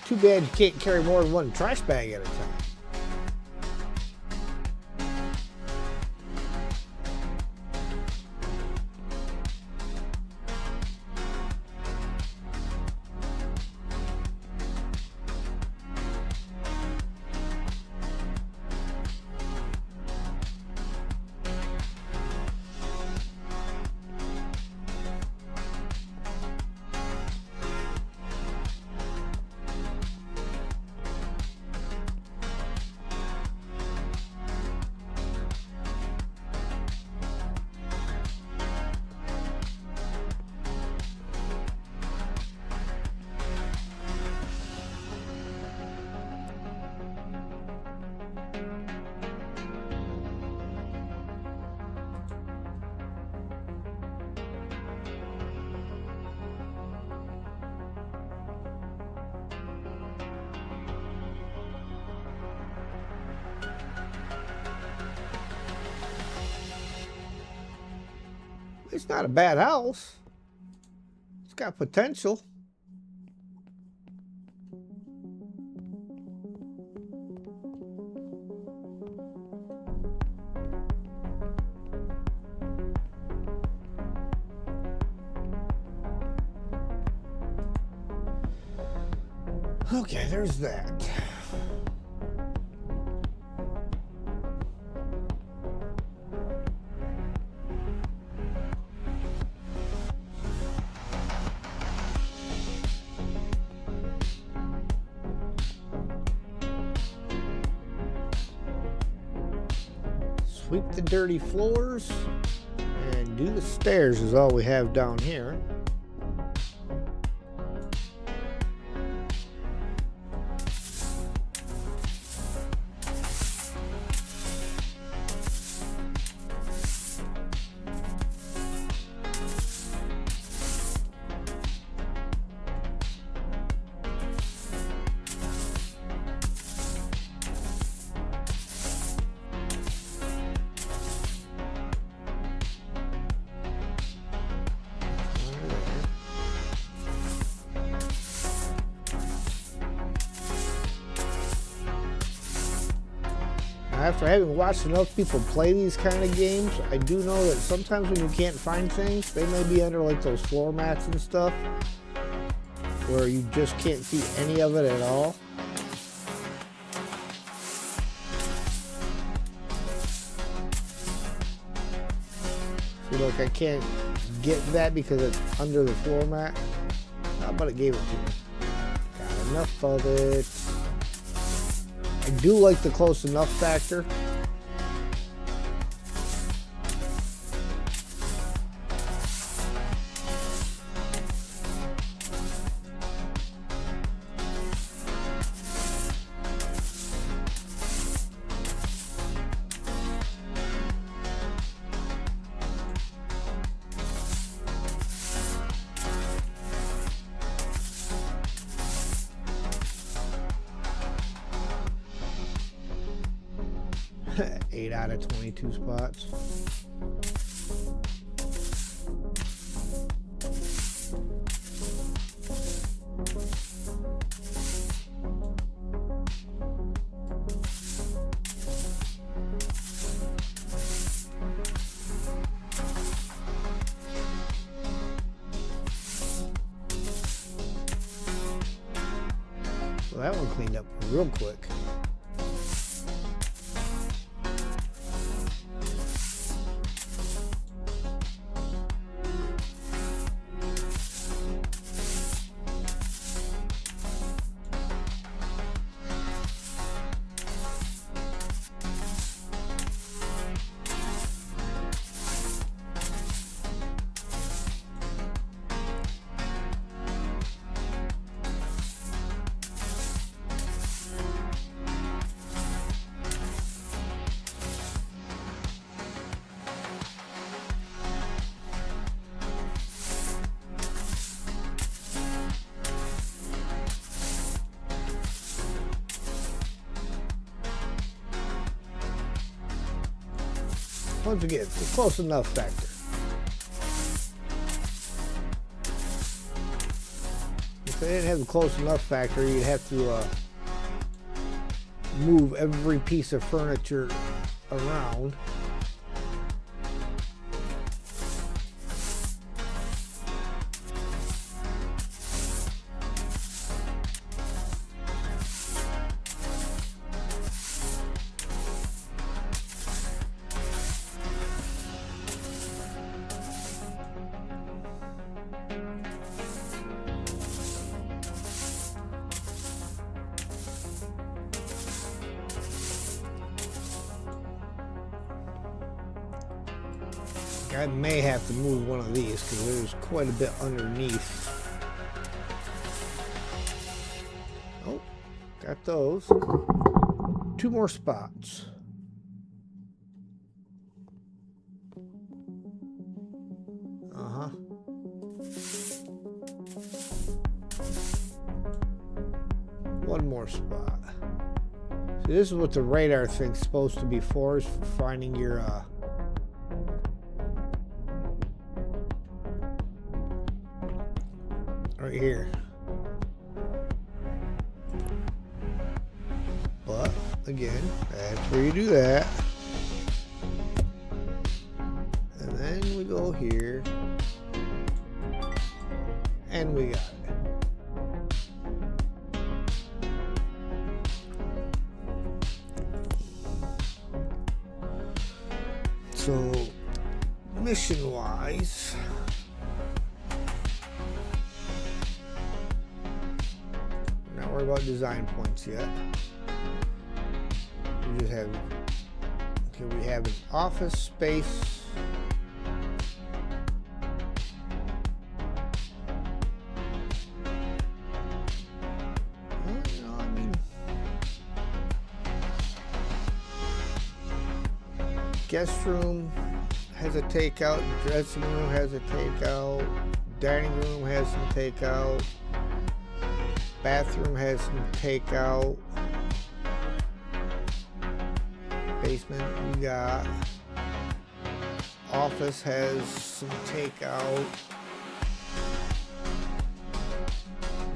Too bad you can't carry more than one trash bag at a time. It's not a bad house. It's got potential. Okay, there's that. Sweep the dirty floors and do the stairs is all we have down here. After having watched enough people play these kind of games, I do know that sometimes when you can't find things, they may be under like those floor mats and stuff, where you just can't see any of it at all. See, look, I can't get that because it's under the floor mat. Oh, but it gave it to me. Got enough of it. I do like the close enough factor. Eight out of 22 spots. Well, that one cleaned up real quick. Once again, it's a close enough factor. If they didn't have the close enough factor, you'd have to move every piece of furniture around. I may have to move one of these because there's quite a bit underneath. Oh, got those. 2 more spots. One more spot. See, this is what the radar thing's supposed to be for, is for finding your right here. But again, that's where you do that. And then we go here. And we got it. So mission wise, not worry about design points yet. We just have Here we have an office space. Well, you know, I mean, guest room has a takeout, dressing room has a takeout, dining room has some takeout, bathroom has some takeout, basement we got, office has some takeout,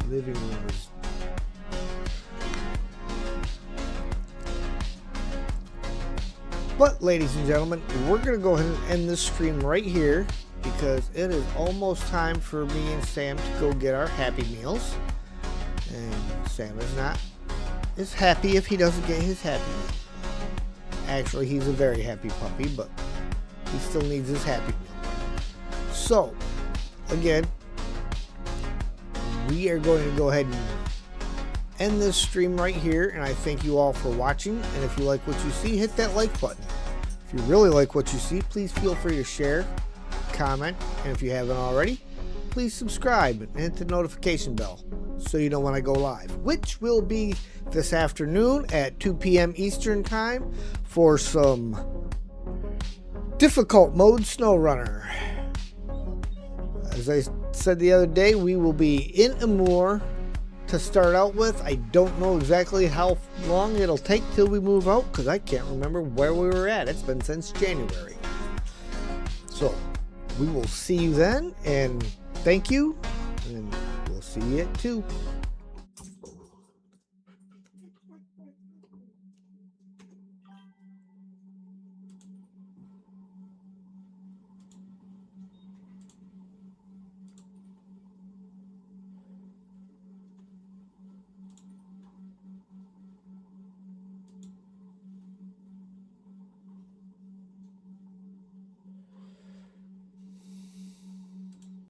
living room is But, ladies and gentlemen, we're going to go ahead and end this stream right here because it is almost time for me and Sam to go get our Happy Meals. And Sam is not as happy if he doesn't get his Happy Meal. Actually, he's a very happy puppy, but he still needs his Happy Meal. So, again, we are going to go ahead and end this stream right here, and I thank you all for watching. And if you like what you see, hit that like button. If you really like what you see, please feel free to share, comment, and if you haven't already, please subscribe and hit the notification bell so you know when I go live, which will be this afternoon at 2 p.m. Eastern time for some difficult mode SnowRunner. As I said the other day, we will be in Amur to start out with. I don't know exactly how long it'll take till we move out because I can't remember where we were at. It's been since January. So we will see you then, and thank you, and we'll see you at 2.